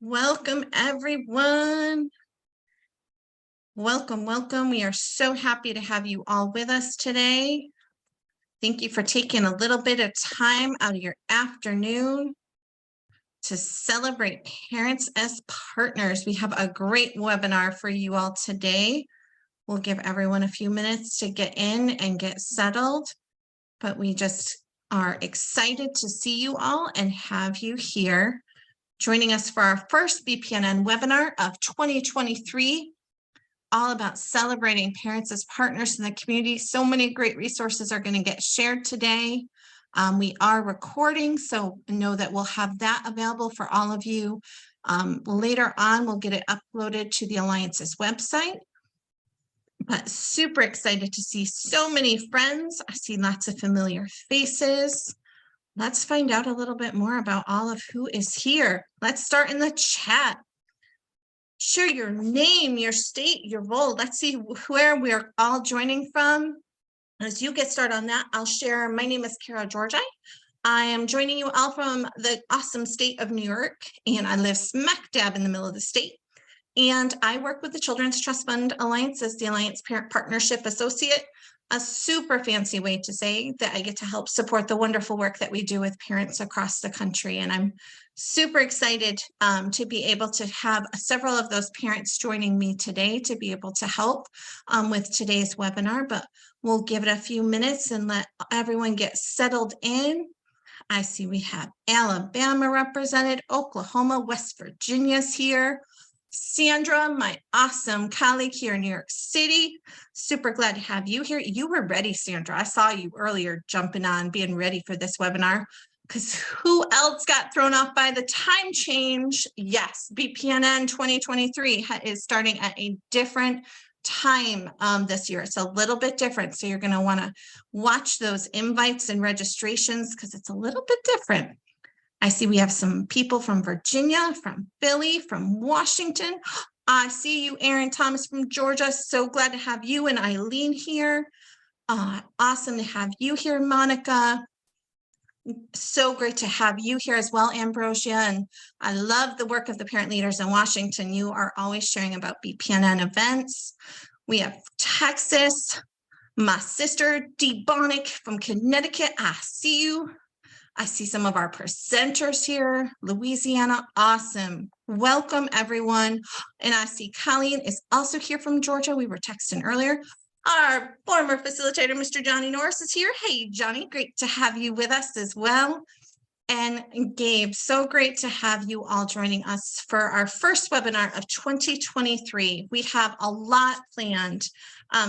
Welcome, everyone. Welcome, welcome. We are so happy to have you all with us today. Thank you for taking a little bit of time out of your afternoon to celebrate Parents as Partners. We have a great webinar for you all today. We'll give everyone a few minutes to get in and get settled, but we just are excited to see you all and have you here joining us for our first BPNN webinar of 2023, all about celebrating parents as partners in the community. So many great resources are going to get shared today. We are recording, so know that we'll have that available for all of you. Later on, we'll get it uploaded to the Alliance's website. But super excited to see so many friends. I see lots of familiar faces. Let's find out a little bit more about all of who is here. Let's start in the chat. Share your name, your state, your role. Let's see where we're all joining from. As you get started on that, I'll share. My name is Kara Georgi. I am joining you all from the awesome state of New York, and I live smack dab in the middle of the state. And I work with the Children's Trust Fund Alliance as the Alliance Parent Partnership Associate, a super fancy way to say that I get to help support the wonderful work that we do with parents across the country. And I'm super excited to be able to have several of those parents joining me today to be able to help with today's webinar, but we'll give it a few minutes and let everyone get settled in. I see we have Alabama represented, Oklahoma, West Virginia's here. Sandra, my awesome colleague here in New York City. Super glad to have you here. You were ready, Sandra. I saw you earlier jumping on, being ready for this webinar, because who else got thrown off by the time change? Yes, BPNN 2023 is starting at a different time this year. It's a little bit different. So you're going to want to watch those invites and registrations because it's a little bit different. I see we have some people from Virginia, from Philly, from Washington. I see you, Aaron Thomas from Georgia. So glad to have you and Eileen here. Awesome to have you here, Monica. So great to have you here as well, Ambrosia. And I love the work of the parent leaders in Washington. You are always sharing about BPNN events. We have Texas, my sister, Dee Bonick from Connecticut. I see you. I see some of our presenters here. Louisiana, awesome. Welcome, everyone. And I see Colleen is also here from Georgia. We were texting earlier. Our former facilitator, Mr. Johnny Norris, is here. Hey, Johnny, great to have you with us as well. And Gabe, so great to have you all joining us for our first webinar of 2023. We have a lot planned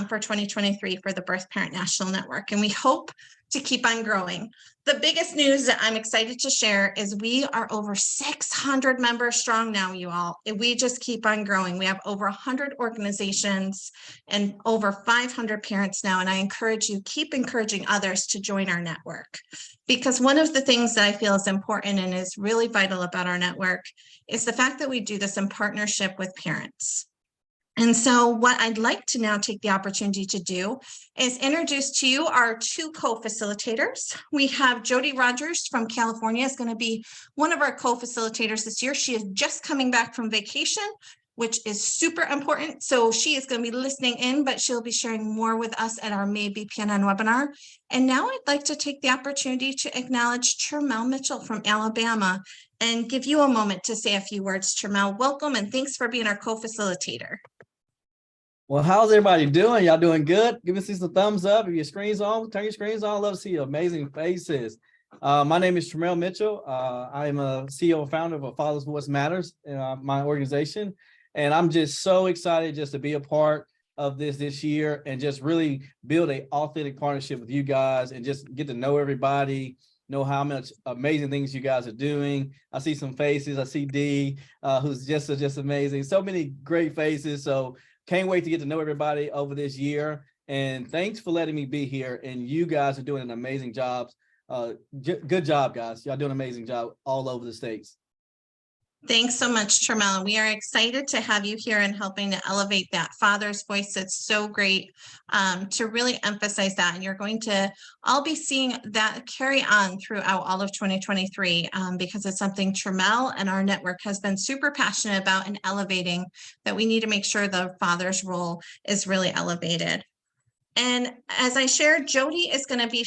for 2023 for the Birth Parent National Network, and we hope to keep on growing. The biggest news that I'm excited to share is we are over 600 members strong now, you all. And we just keep on growing. We have over 100 organizations and over 500 parents now. And I encourage you, keep encouraging others to join our network. Because one of the things that I feel is important and is really vital about our network is the fact that we do this in partnership with parents. And so what I'd like to now take the opportunity to do is introduce to you our two co-facilitators. We have Jody Rogers from California is going to be one of our co-facilitators this year. She is just coming back from vacation, which is super important. So she is going to be listening in, but she'll be sharing more with us at our May BPNN webinar. And now I'd like to take the opportunity to acknowledge Chermel Mitchell from Alabama and give you a moment to say a few words. Chermel, welcome and thanks for being our co-facilitator. Well, how's everybody doing? Y'all doing good? Give us some thumbs up. If your screen's on, turn your screens on. I love to see your amazing faces. My name is Chermel Mitchell. I am a CEO and founder of A Father's Voice Matters, my organization. And I'm just so excited just to be a part of this year and just really build an authentic partnership with you guys and just get to know everybody, know how much amazing things you guys are doing. I see some faces. I see Dee, who's just amazing. So many great faces. So can't wait to get to know everybody over this year. And thanks for letting me be here. And you guys are doing an amazing job. Good job, guys. Y'all doing an amazing job all over the states. Thanks so much, Trammell. We are excited to have you here and helping to elevate that father's voice. It's so great to really emphasize that. And you're going to all be seeing that carry on throughout all of 2023 because it's something Trammell and our network has been super passionate about and elevating, that we need to make sure the father's role is really elevated. And as I shared, Jody is going to be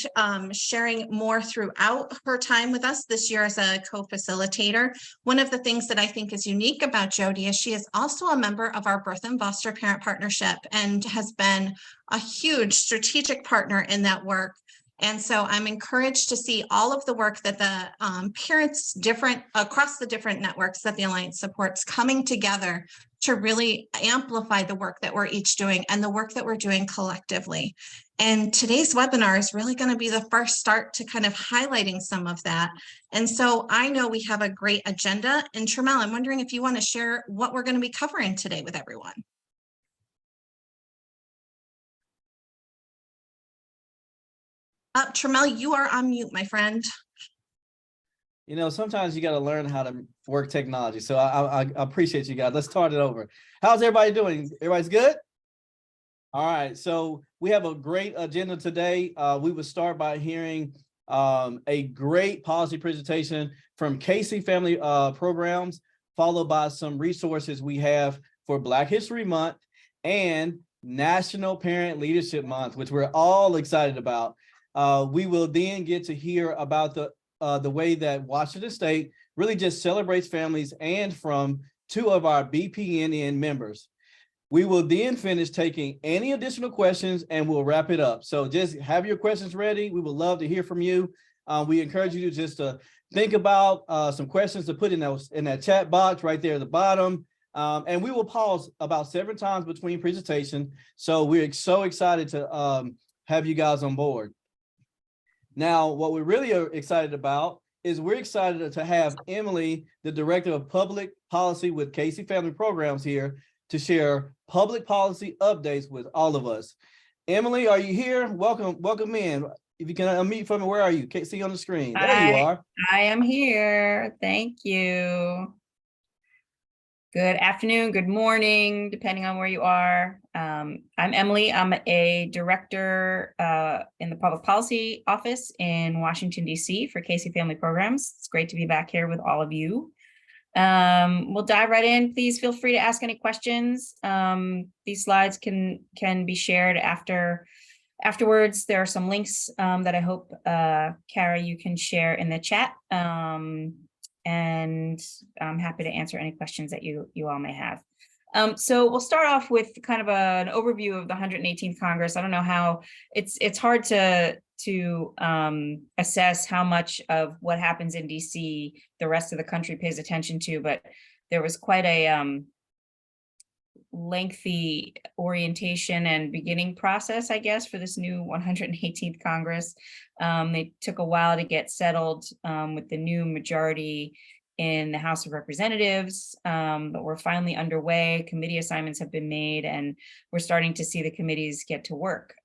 sharing more throughout her time with us this year as a co-facilitator. One of the things that I think is unique about Jody is she is also a member of our Birth and Foster Parent Partnership and has been a huge strategic partner in that work. And so I'm encouraged to see all of the work that the parents across the different networks that the Alliance supports coming together to really amplify the work that we're each doing and the work that we're doing collectively. And today's webinar is really going to be the first start to kind of highlighting some of that. And so I know we have a great agenda. And Trammell, I'm wondering if you want to share what we're going to be covering today with everyone. Trammell, you are on mute, my friend. You know, sometimes you got to learn how to work technology. So I appreciate you guys. Let's start it over. How's everybody doing? Everybody's good? All right. So we have a great agenda today. We would start by hearing a great policy presentation from Casey Family Programs, followed by some resources we have for Black History Month and National Parent Leadership Month, which we're all excited about. We will then get to hear about the way that Washington State really just celebrates families, and from two of our BPNN members. We will then finish taking any additional questions and we'll wrap it up. So just have your questions ready. We would love to hear from you. We encourage you to just think about some questions to put in that chat box right there at the bottom. And we will pause about 7 times between presentation. So we're so excited to have you guys on board. Now, what we really are excited about is we're excited to have Emily, the Director of Public Policy with Casey Family Programs, here to share public policy updates with all of us. Emily, are you here? Welcome in. If you can unmute for me, where are you? Can't see on the screen. There you are. I am here. Thank you. Good afternoon, good morning, depending on where you are. I'm Emily. I'm a director in the Public Policy Office in Washington, D.C. for Casey Family Programs. It's great to be back here with all of you. We'll dive right in. Please feel free to ask any questions. These slides can be shared afterwards. There are some links that I hope, Kara, you can share in the chat. And I'm happy to answer any questions that you all may have. So we'll start off with kind of an overview of the 118th Congress. I don't know how it's hard to assess how much of what happens in DC the rest of the country pays attention to, but there was quite a lengthy orientation and beginning process, I guess, for this new 118th Congress. They took a while to get settled with the new majority in the House of Representatives, but we're finally underway. Committee assignments have been made, and we're starting to see the committees get to work.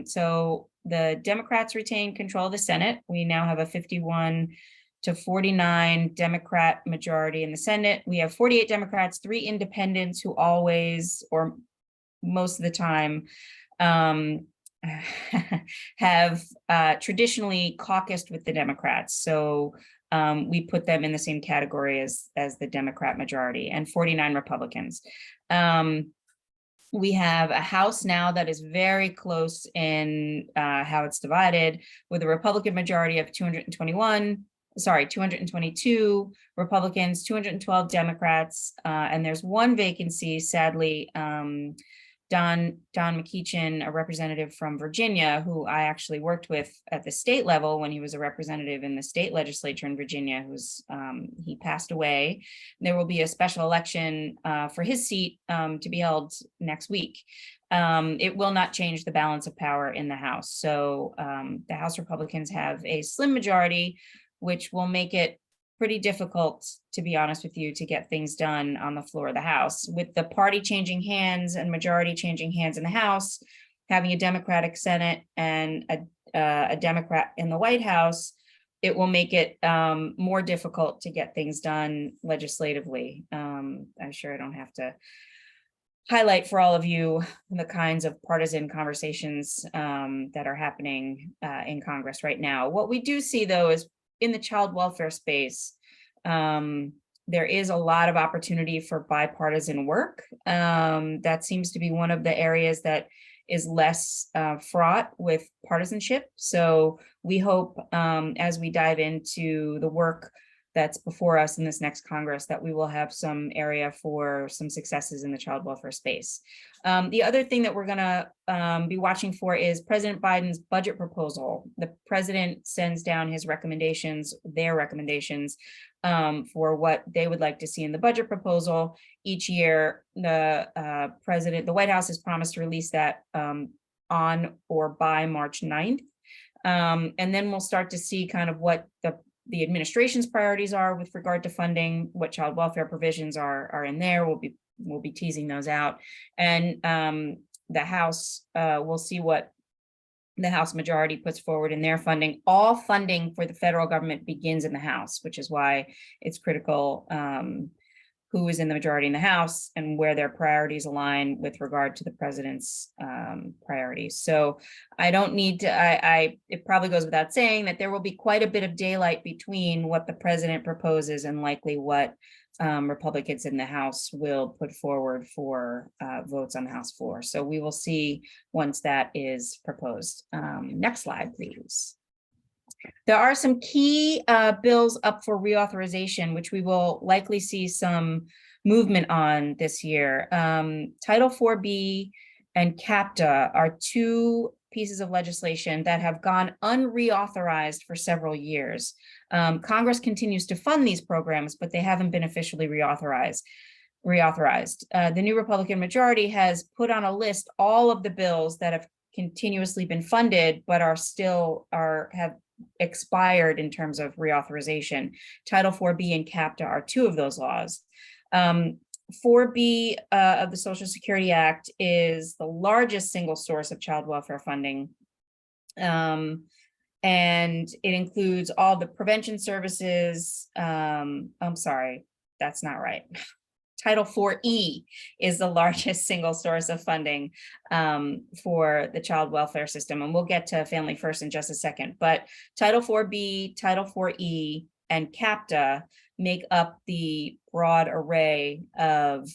So the Democrats retain control of the Senate. We now have a 51-49 Democrat majority in the Senate. We have 48 Democrats, 3 independents who always, or most of the time, have traditionally caucused with the Democrats. So we put them in the same category as the Democrat majority, and 49 Republicans. We have a House now that is very close in how it's divided, with a Republican majority of 222 Republicans, 212 Democrats, and there's one vacancy, sadly. Don McEachin, a representative from Virginia, who I actually worked with at the state level when he was a representative in the state legislature in Virginia, he passed away. There will be a special election for his seat to be held next week. It will not change the balance of power in the House. So the House Republicans have a slim majority, which will make it pretty difficult, to be honest with you, to get things done on the floor of the House. With the party changing hands and majority changing hands in the House, having a Democratic Senate and a Democrat in the White House, it will make it more difficult to get things done legislatively. I'm sure I don't have to highlight for all of you the kinds of partisan conversations that are happening in Congress right now. What we do see, though, is in the child welfare space, there is a lot of opportunity for bipartisan work. That seems to be one of the areas that is less fraught with partisanship. So we hope as we dive into the work that's before us in this next Congress, that we will have some area for some successes in the child welfare space. The other thing that we're gonna be watching for is President Biden's budget proposal. The president sends down his recommendations, their recommendations for what they would like to see in the budget proposal. Each year, the White House has promised to release that on or by March 9th. And then we'll start to see kind of what the administration's priorities are with regard to funding, what child welfare provisions are in there. We'll be teasing those out. And the House, we'll see what the House majority puts forward in their funding. All funding for the federal government begins in the House, which is why it's critical who is in the majority in the House and where their priorities align with regard to the president's priorities. So I don't need to, it probably goes without saying that there will be quite a bit of daylight between what the president proposes and likely what Republicans in the House will put forward for votes on the House floor. So we will see once that is proposed. Next slide, please. There are some key bills up for reauthorization, which we will likely see some movement on this year. Title 4B and CAPTA are two pieces of legislation that have gone unreauthorized for several years. Congress continues to fund these programs, but they haven't been officially reauthorized. The new Republican majority has put on a list all of the bills that have continuously been funded, but have expired in terms of reauthorization. Title 4B and CAPTA are two of those laws. 4B of the Social Security Act is the largest single source of child welfare funding. And it includes all the prevention services. I'm sorry, that's not right. Title 4E is the largest single source of funding for the child welfare system. And we'll get to Family First in just a second. But Title 4B, Title 4E, and CAPTA make up the broad array of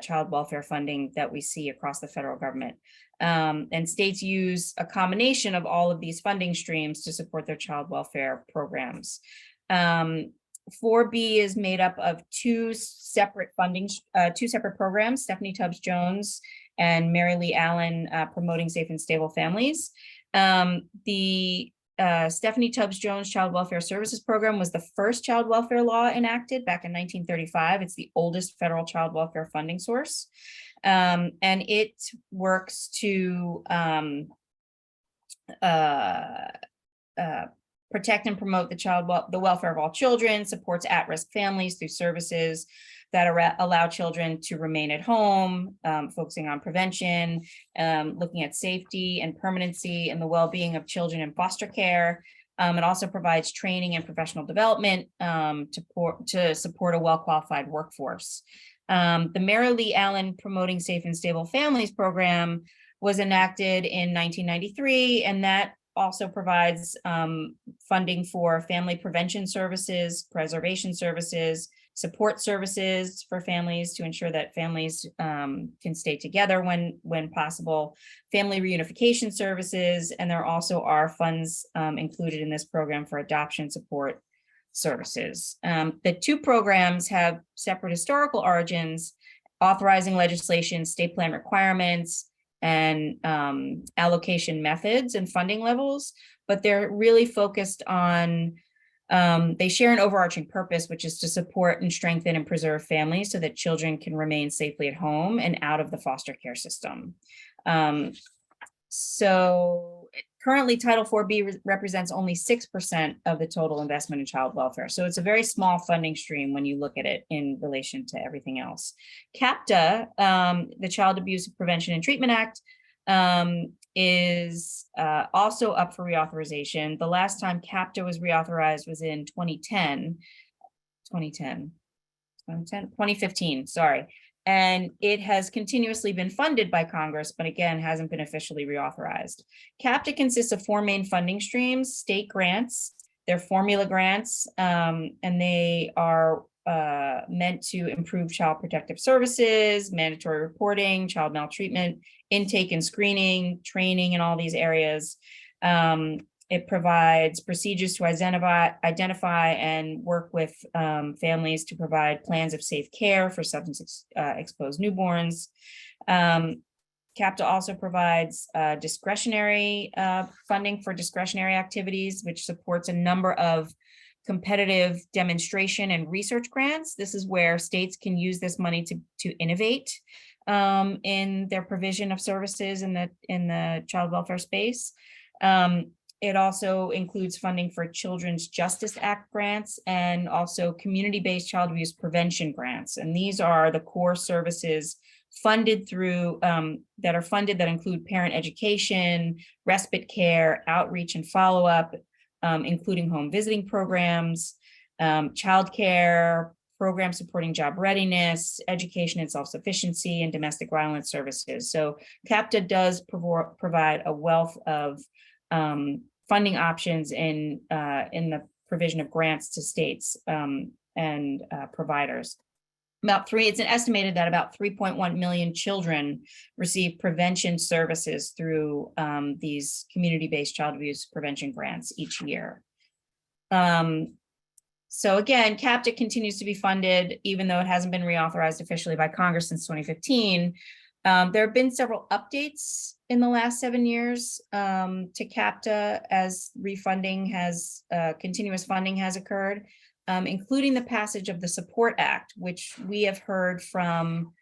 child welfare funding that we see across the federal government. And states use a combination of all of these funding streams to support their child welfare programs. 4B is made up of two separate programs, Stephanie Tubbs Jones and Mary Lee Allen, Promoting Safe and Stable Families. The Stephanie Tubbs Jones Child Welfare Services Program was the first child welfare law enacted back in 1935. It's the oldest federal child welfare funding source. And it works to protect and promote the welfare of all children, supports at-risk families through services that allow children to remain at home, focusing on prevention, looking at safety and permanency and the well-being of children in foster care. It also provides training and professional development to support a well-qualified workforce. The Mary Lee Allen Promoting Safe and Stable Families program was enacted in 1993, and that also provides funding for family prevention services, preservation services, support services for families to ensure that families can stay together when possible, family reunification services, and there also are funds included in this program for adoption support services. The two programs have separate historical origins, authorizing legislation, state plan requirements, and allocation methods and funding levels, but they're really focused on, they share an overarching purpose, which is to support and strengthen and preserve families so that children can remain safely at home and out of the foster care system. So currently Title 4B represents only 6% of the total investment in child welfare. So it's a very small funding stream when you look at it in relation to everything else. CAPTA, the Child Abuse Prevention and Treatment Act, is also up for reauthorization. The last time CAPTA was reauthorized was in 2015, sorry. And it has continuously been funded by Congress, but again, hasn't been officially reauthorized. CAPTA consists of 4 main funding streams: state grants, they're formula grants, and they are meant to improve child protective services, mandatory reporting, child maltreatment, intake and screening, training in all these areas. It provides procedures to identify and work with families to provide plans of safe care for substance exposed newborns. CAPTA also provides discretionary funding for discretionary activities, which supports a number of competitive demonstration and research grants. This is where states can use this money to innovate in their provision of services in the child welfare space. It also includes funding for Children's Justice Act grants and also community-based child abuse prevention grants. And these are the core services funded through that include parent education, respite care, outreach and follow-up, including home visiting programs, childcare, programs supporting job readiness, education and self-sufficiency, and domestic violence services. So CAPTA does provide a wealth of funding options in the provision of grants to states and providers. It's estimated that about 3.1 million children receive prevention services through these community-based child abuse prevention grants each year. So again, CAPTA continues to be funded, even though it hasn't been reauthorized officially by Congress since 2015. There have been several updates in the last 7 years to CAPTA as refunding has, continuous funding has occurred, including the passage of the Support Act, which we have heard from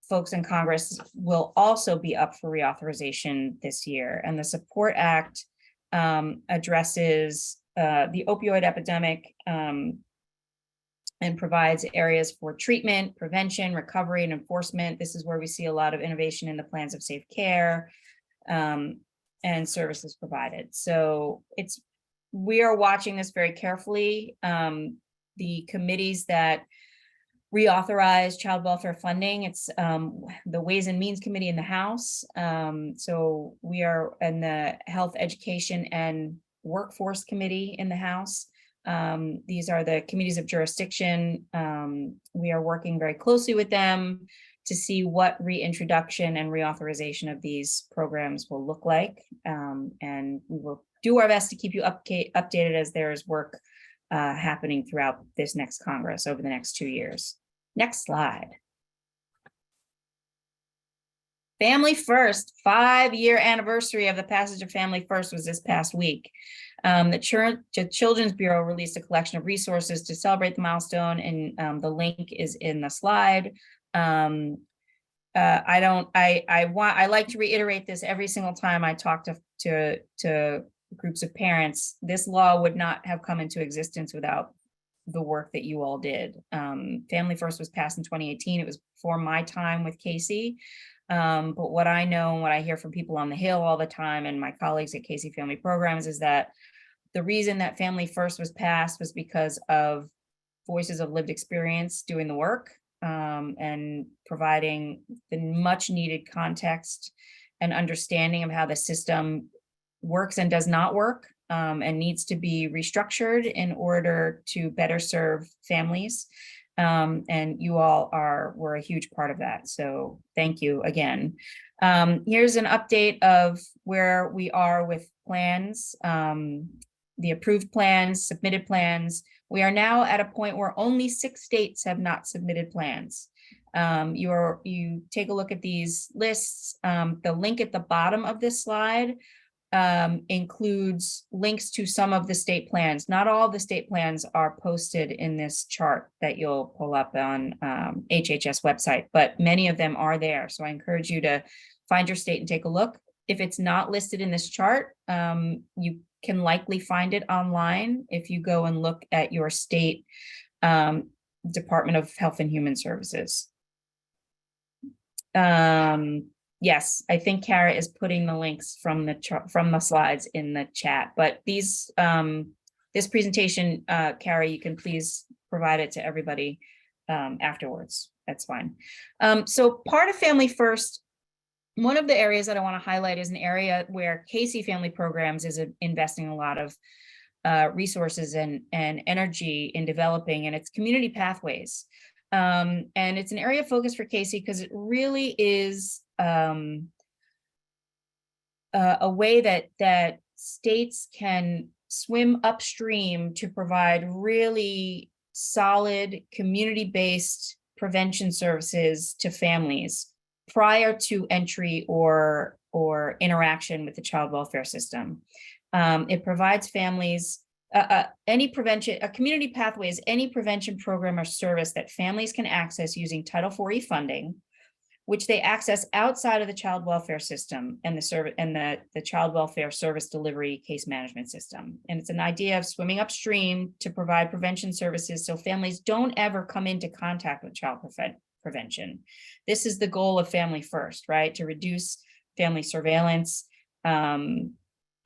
folks in Congress will also be up for reauthorization this year. And the Support Act addresses the opioid epidemic and provides areas for treatment, prevention, recovery, and enforcement. This is where we see a lot of innovation in the plans of safe care and services provided. So we are watching this very carefully. The committees that reauthorize child welfare funding, it's the Ways and Means Committee in the House. So we are in the Health, Education, and Workforce Committee in the House. These are the committees of jurisdiction. We are working very closely with them to see what reintroduction and reauthorization of these programs will look like. And we will do our best to keep you updated as there is work happening throughout this next Congress over the next 2 years. Next slide. Family First, 5-year anniversary of the passage of Family First was this past week. The Children's Bureau released a collection of resources to celebrate the milestone, and the link is in the slide. I like to reiterate this every single time I talk to groups of parents. This law would not have come into existence without the work that you all did. Family First was passed in 2018. It was before my time with Casey. But what I know and what I hear from people on the Hill all the time and my colleagues at Casey Family Programs is that the reason that Family First was passed was because of voices of lived experience doing the work and providing the much needed context and understanding of how the system works and does not work and needs to be restructured in order to better serve families. And you all were a huge part of that. So thank you again. Here's an update of where we are with plans, the approved plans, submitted plans. We are now at a point where only 6 states have not submitted plans. You take a look at these lists. The link at the bottom of this slide includes links to some of the state plans. Not all the state plans are posted in this chart that you'll pull up on HHS website, but many of them are there. So I encourage you to find your state and take a look. If it's not listed in this chart, you can likely find it online if you go and look at your state Department of Health and Human Services. Yes, I think Kara is putting the links from the slides in the chat, but these, this presentation, Kara, you can please provide it to everybody afterwards. That's fine. So part of Family First, one of the areas that I want to highlight is an area where Casey Family Programs is investing a lot of resources and energy in developing, and it's community pathways. And it's an area of focus for Casey because it really is a way that states can swim upstream to provide really solid community-based prevention services to families prior to entry or interaction with the child welfare system. It provides families any prevention, a community pathway is any prevention program or service that families can access using Title IV funding, which they access outside of the child welfare system and the child welfare service delivery case management system. And it's an idea of swimming upstream to provide prevention services so families don't ever come into contact with child prevention. This is the goal of Family First, right? To reduce family surveillance,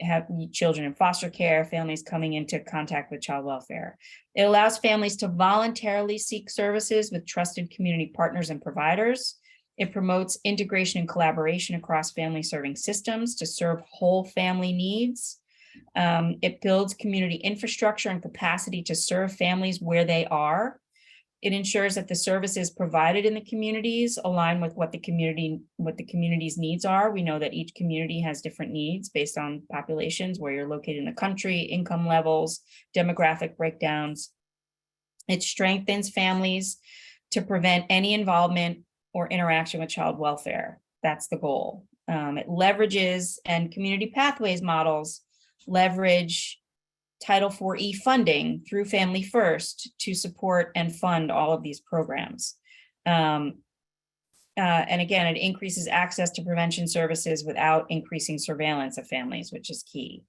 have children in foster care, families coming into contact with child welfare. It allows families to voluntarily seek services with trusted community partners and providers. It promotes integration and collaboration across family serving systems to serve whole family needs. It builds community infrastructure and capacity to serve families where they are. It ensures that the services provided in the communities align with what the community's needs are. We know that each community has different needs based on populations, where you're located in the country, income levels, demographic breakdowns. It strengthens families to prevent any involvement or interaction with child welfare. That's the goal. It leverages, and community pathways models leverage Title IV funding through Family First to support and fund all of these programs. And again, it increases access to prevention services without increasing surveillance of families, which is key.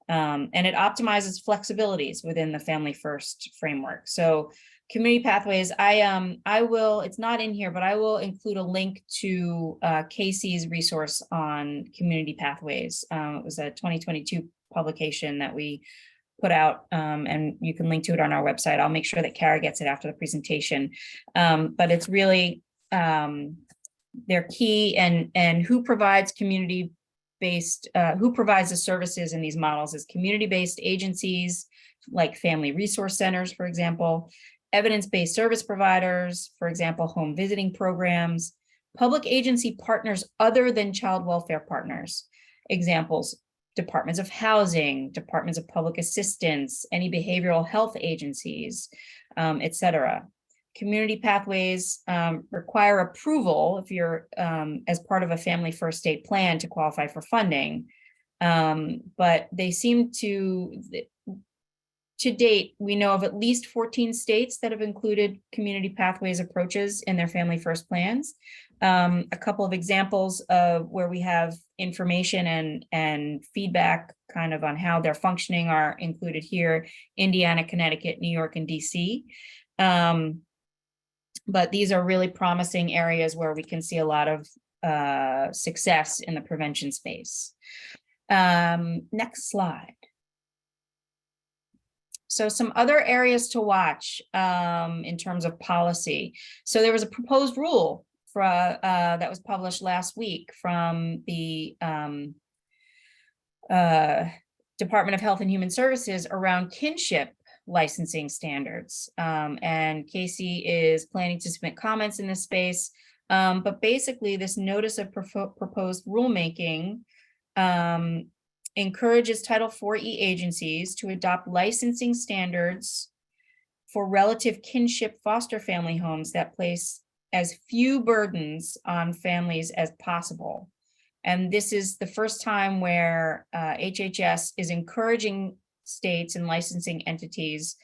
And it optimizes flexibilities within the Family First framework. So community pathways, I will, it's not in here, but I will include a link to Casey's resource on community pathways. It was a 2022 publication that we put out, and you can link to it on our website. I'll make sure that Kara gets it after the presentation. But it's really, they're key, and who provides community-based, who provides the services in these models is community-based agencies like family resource centers, for example, evidence-based service providers, for example, home visiting programs, public agency partners other than child welfare partners. Examples: departments of housing, departments of public assistance, any behavioral health agencies, et cetera. Community pathways require approval if you're as part of a Family First state plan to qualify for funding. But they seem to date, we know of at least 14 states that have included community pathways approaches in their Family First plans. A couple of examples of where we have information and feedback kind of on how they're functioning are included here: Indiana, Connecticut, New York, and DC. But these are really promising areas where we can see a lot of success in the prevention space. Next slide. So some other areas to watch in terms of policy. So there was a proposed rule for, that was published last week from the Department of Health and Human Services around kinship licensing standards. And Casey is planning to submit comments in this space. But basically, this notice of proposed rulemaking encourages Title IV agencies to adopt licensing standards for relative kinship foster family homes that place as few burdens on families as possible. And this is the first time where HHS is encouraging states and licensing entities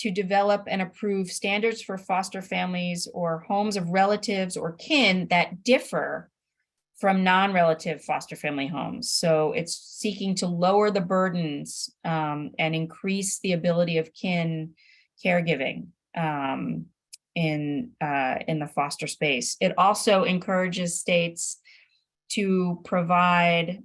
to develop and approve standards for foster families or homes of relatives or kin that differ from non-relative foster family homes. So it's seeking to lower the burdens and increase the ability of kin caregiving in the foster space. It also encourages states to provide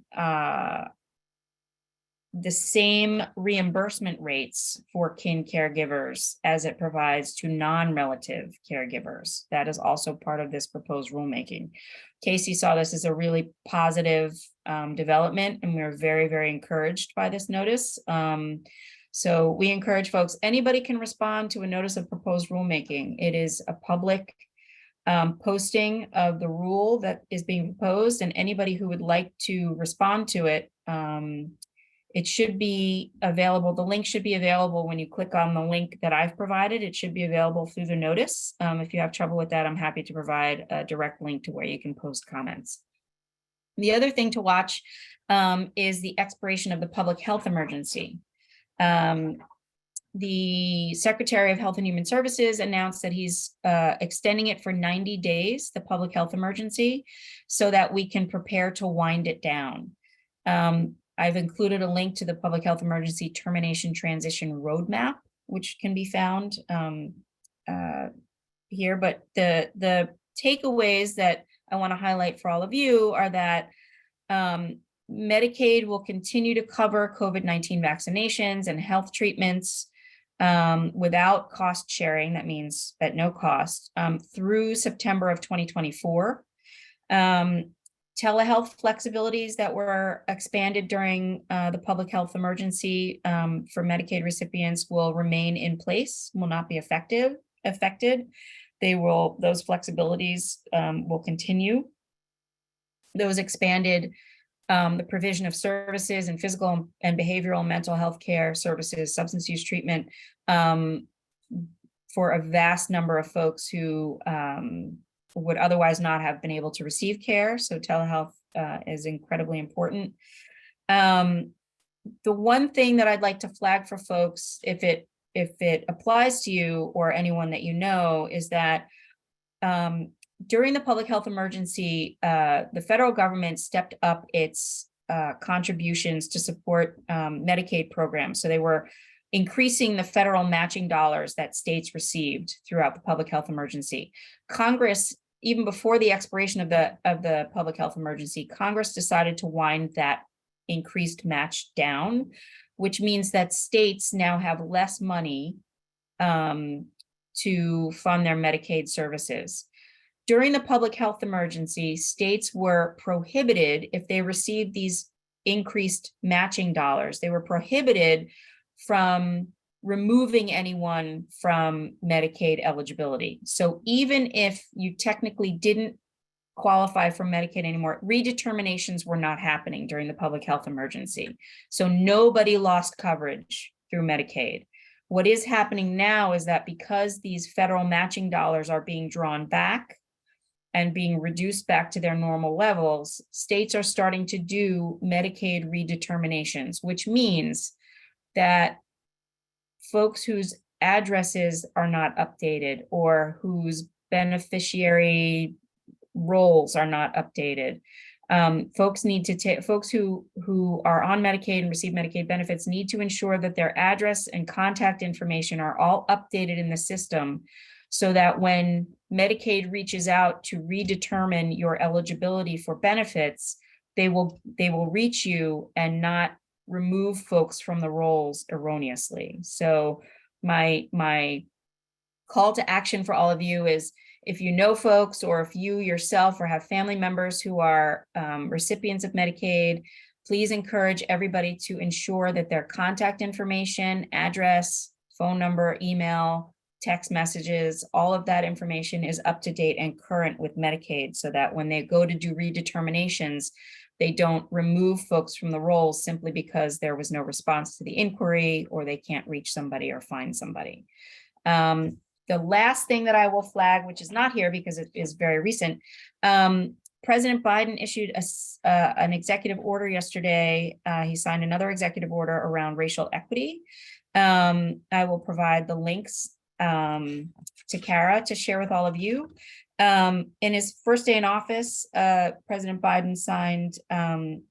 the same reimbursement rates for kin caregivers as it provides to non-relative caregivers. That is also part of this proposed rulemaking. Casey saw this as a really positive development, and we are very, very encouraged by this notice. So we encourage folks, anybody can respond to a notice of proposed rulemaking. It is a public posting of the rule that is being proposed, and anybody who would like to respond to it, it should be available. The link should be available when you click on the link that I've provided. It should be available through the notice. If you have trouble with that, I'm happy to provide a direct link to where you can post comments. The other thing to watch is the expiration of the public health emergency. The Secretary of Health and Human Services announced that he's extending it for 90 days, the public health emergency, so that we can prepare to wind it down. I've included a link to the Public Health Emergency Termination Transition Roadmap, which can be found here. But the takeaways that I want to highlight for all of you are that Medicaid will continue to cover COVID-19 vaccinations and health treatments without cost sharing. That means at no cost through September of 2024. Telehealth flexibilities that were expanded during the public health emergency for Medicaid recipients will remain in place, will not be affected. Those flexibilities will continue. Those expanded the provision of services and physical and behavioral and mental health care services, substance use treatment for a vast number of folks who would otherwise not have been able to receive care. So telehealth is incredibly important. The one thing that I'd like to flag for folks, if it applies to you or anyone that you know, is that during the public health emergency, the federal government stepped up its contributions to support Medicaid programs. So they were increasing the federal matching dollars that states received throughout the public health emergency. Congress, even before the expiration of the public health emergency, Congress decided to wind that increased match down, which means that states now have less money to fund their Medicaid services. During the public health emergency, states were prohibited, if they received these increased matching dollars, they were prohibited from removing anyone from Medicaid eligibility. So even if you technically didn't qualify for Medicaid anymore, redeterminations were not happening during the public health emergency. So nobody lost coverage through Medicaid. What is happening now is that because these federal matching dollars are being drawn back and being reduced back to their normal levels, states are starting to do Medicaid redeterminations, which means that folks whose addresses are not updated or whose beneficiary roles are not updated, folks who are on Medicaid and receive Medicaid benefits need to ensure that their address and contact information are all updated in the system, so that when Medicaid reaches out to redetermine your eligibility for benefits, they will reach you and not remove folks from the rolls erroneously. So my call to action for all of you is, if you know folks, or if you yourself or have family members who are recipients of Medicaid, please encourage everybody to ensure that their contact information, address, phone number, email, text messages, all of that information is up to date and current with Medicaid, so that when they go to do redeterminations, they don't remove folks from the rolls simply because there was no response to the inquiry, or they can't reach somebody or find somebody. The last thing that I will flag, which is not here because it is very recent, President Biden issued an executive order yesterday. He signed another executive order around racial equity. I will provide the links to Kara to share with all of you. In his first day in office, President Biden signed an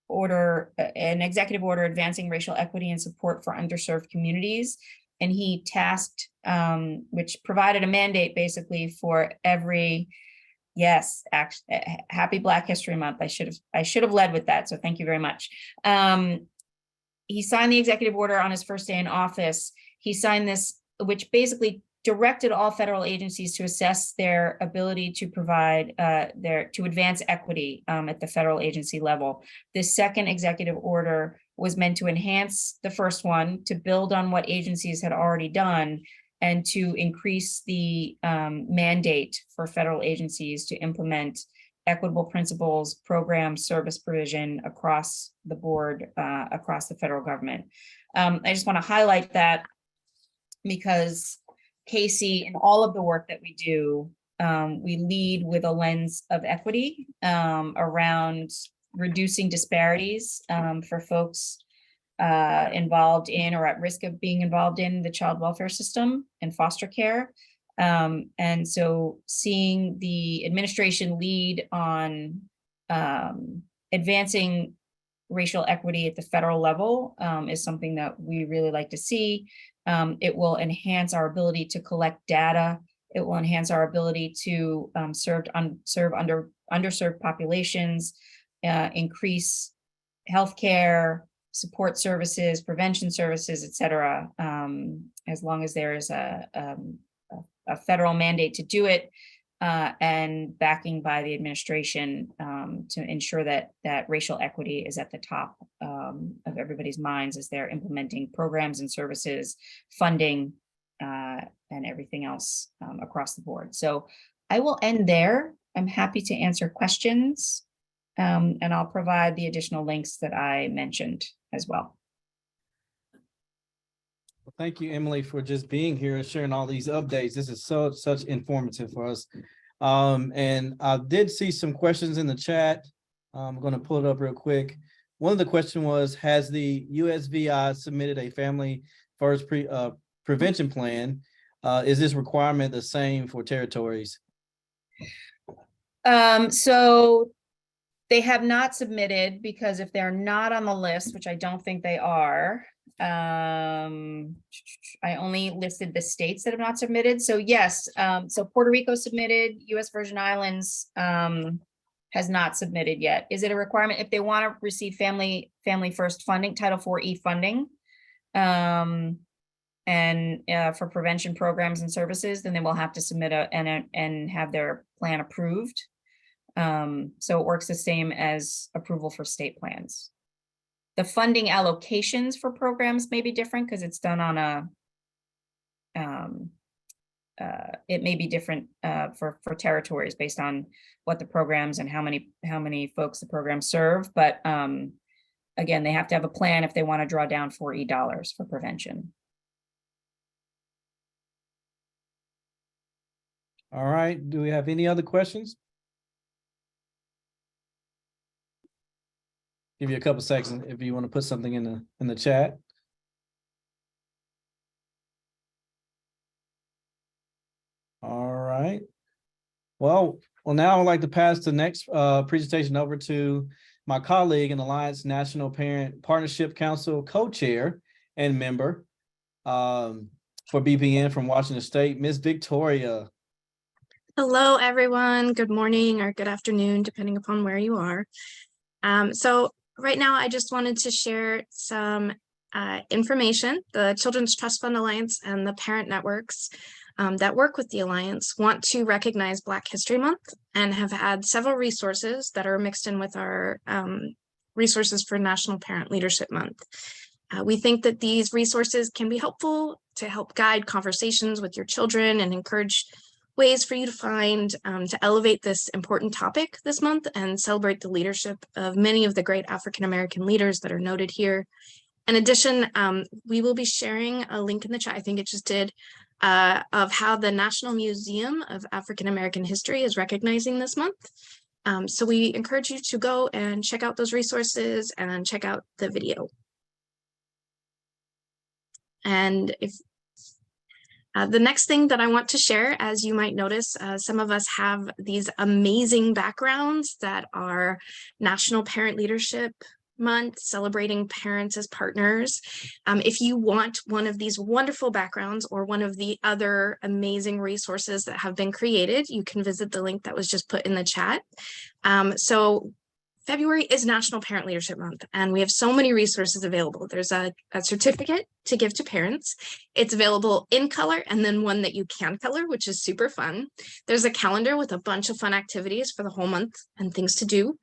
executive order advancing racial equity and support for underserved communities. And he tasked, which provided a mandate basically for every Yes, actually, happy Black History Month. I should have led with that. So thank you very much. He signed the executive order on his first day in office. He signed this, which basically directed all federal agencies to assess their ability to provide to advance equity at the federal agency level. This second executive order was meant to enhance the first one, to build on what agencies had already done, and to increase the mandate for federal agencies to implement equitable principles, program, service provision across the board, across the federal government. I just want to highlight that because Casey, in all of the work that we do, we lead with a lens of equity around reducing disparities for folks involved in or at risk of being involved in the child welfare system and foster care. And so seeing the administration lead on advancing racial equity at the federal level is something that we really like to see. It will enhance our ability to collect data. It will enhance our ability to serve underserved populations, increase healthcare, support services, prevention services, et cetera, as long as there is a federal mandate to do it, and backing by the administration to ensure that racial equity is at the top of everybody's minds as they're implementing programs and services, funding, and everything else across the board. So I will end there. I'm happy to answer questions, and I'll provide the additional links that I mentioned as well. Well, thank you, Emily, for just being here and sharing all these updates. This is such informative for us. And I did see some questions in the chat. I'm going to pull it up real quick. One of the questions was, has the USVI submitted a family first prevention plan? Is this requirement the same for territories? So they have not submitted, because if they're not on the list, which I don't think they are, I only listed the states that have not submitted. So yes, so Puerto Rico submitted, US Virgin Islands has not submitted yet. Is it a requirement if they want to receive family first funding, Title IV-E funding, and for prevention programs and services, then they will have to submit and have their plan approved. So it works the same as approval for state plans. The funding allocations for programs may be different because it's done on it may be different for territories based on what the programs and how many folks the programs serve. But again, they have to have a plan if they want to draw down $4E dollars for prevention. All right. Do we have any other questions? Give you a couple seconds if you want to put something in the chat. All right. Well, now I'd like to pass the next presentation over to my colleague and Alliance National Parent Partnership Council co-chair and member for BPN from Washington State, Ms. Victoria. Hello, everyone. Good morning or good afternoon, depending upon where you are. So right now, I just wanted to share some information. The Children's Trust Fund Alliance and the parent networks that work with the Alliance want to recognize Black History Month and have had several resources that are mixed in with our resources for National Parent Leadership Month. We think that these resources can be helpful to help guide conversations with your children and encourage ways for you to find to elevate this important topic this month and celebrate the leadership of many of the great African-American leaders that are noted here. In addition, we will be sharing a link in the chat, I think it just did, of how the National Museum of African-American History is recognizing this month. So we encourage you to go and check out those resources and check out the video. And if the next thing that I want to share, as you might notice, some of us have these amazing backgrounds that are national parent leadership Month, celebrating parents as partners. If you want one of these wonderful backgrounds or one of the other amazing resources that have been created, you can visit the link that was just put in the chat. So February is National Parent Leadership Month, and we have so many resources available. There's a certificate to give to parents. It's available in color, and then one that you can color, which is super fun. There's a calendar with a bunch of fun activities for the whole month and things to do.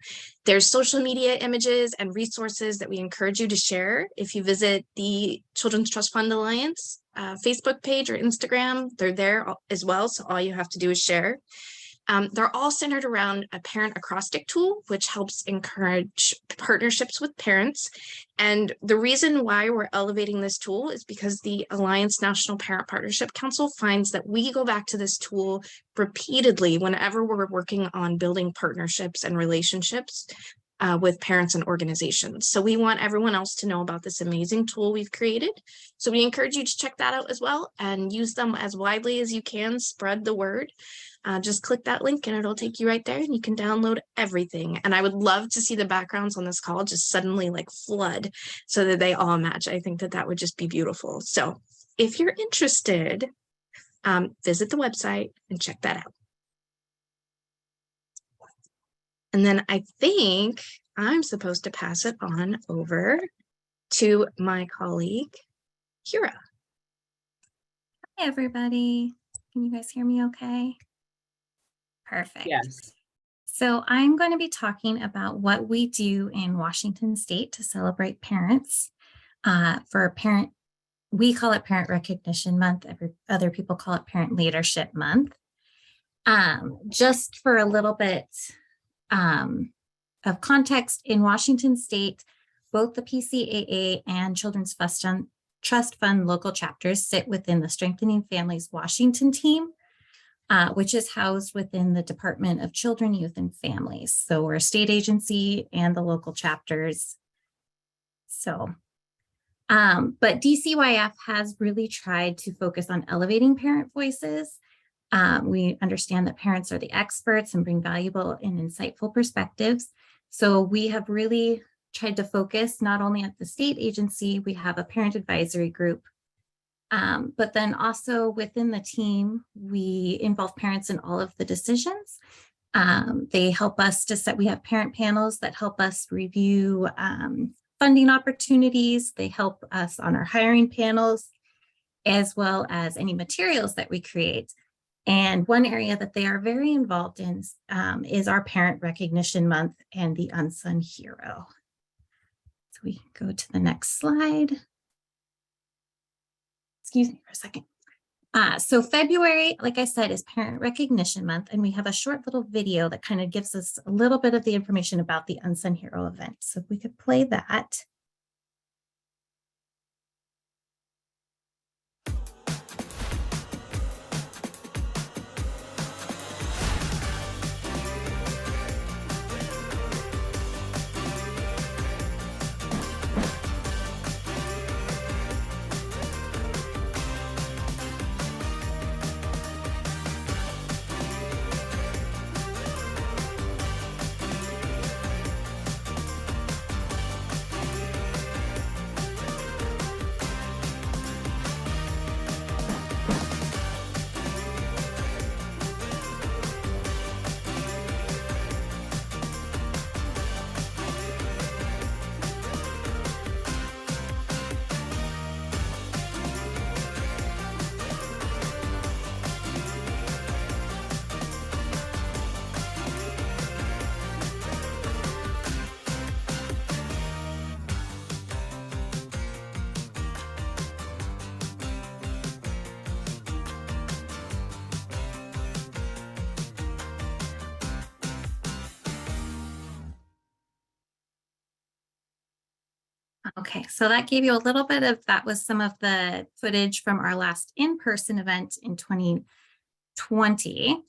There's social media images and resources that we encourage you to share. If you visit the Children's Trust Fund Alliance Facebook page or Instagram, they're there as well, so all you have to do is share. They're all centered around a parent acrostic tool, which helps encourage partnerships with parents. And the reason why we're elevating this tool is because the Alliance National Parent Partnership Council finds that we go back to this tool repeatedly whenever we're working on building partnerships and relationships with parents and organizations. So we want everyone else to know about this amazing tool we've created. So we encourage you to check that out as well and use them as widely as you can, spread the word. Just click that link and it'll take you right there and you can download everything. And I would love to see the backgrounds on this call just suddenly like flood so that they all match. I think that that would just be beautiful. So if you're interested, visit the website and check that out. And then I think I'm supposed to pass it on over to my colleague, Kira. Hi, everybody. Can you guys hear me okay? Perfect. Yes. So I'm going to be talking about what we do in Washington State to celebrate parents we call it Parent Recognition Month. Other people call it Parent Leadership Month. Just for a little bit of context, in Washington State, both the PCAA and Children's Trust Fund local chapters sit within the Strengthening Families Washington team, which is housed within the Department of Children, Youth, and Families. So we're a state agency and the local chapters. So, but DCYF has really tried to focus on elevating parent voices. We understand that parents are the experts and bring valuable and insightful perspectives. So we have really tried to focus not only at the state agency, we have a parent advisory group, but then also within the team, we involve parents in all of the decisions. They help us to set, we have parent panels that help us review funding opportunities. They help us on our hiring panels, as well as any materials that we create. And one area that they are very involved in is our Parent Recognition Month and the Unsung Hero. So we go to the next slide. Excuse me for a second. So February, like I said, is Parent Recognition Month, and we have a short little video that kind of gives us a little bit of the information about the Unsung Hero event. So if we could play that. Okay, so that gave you a little bit of, that was some of the footage from our last in-person event in 2020.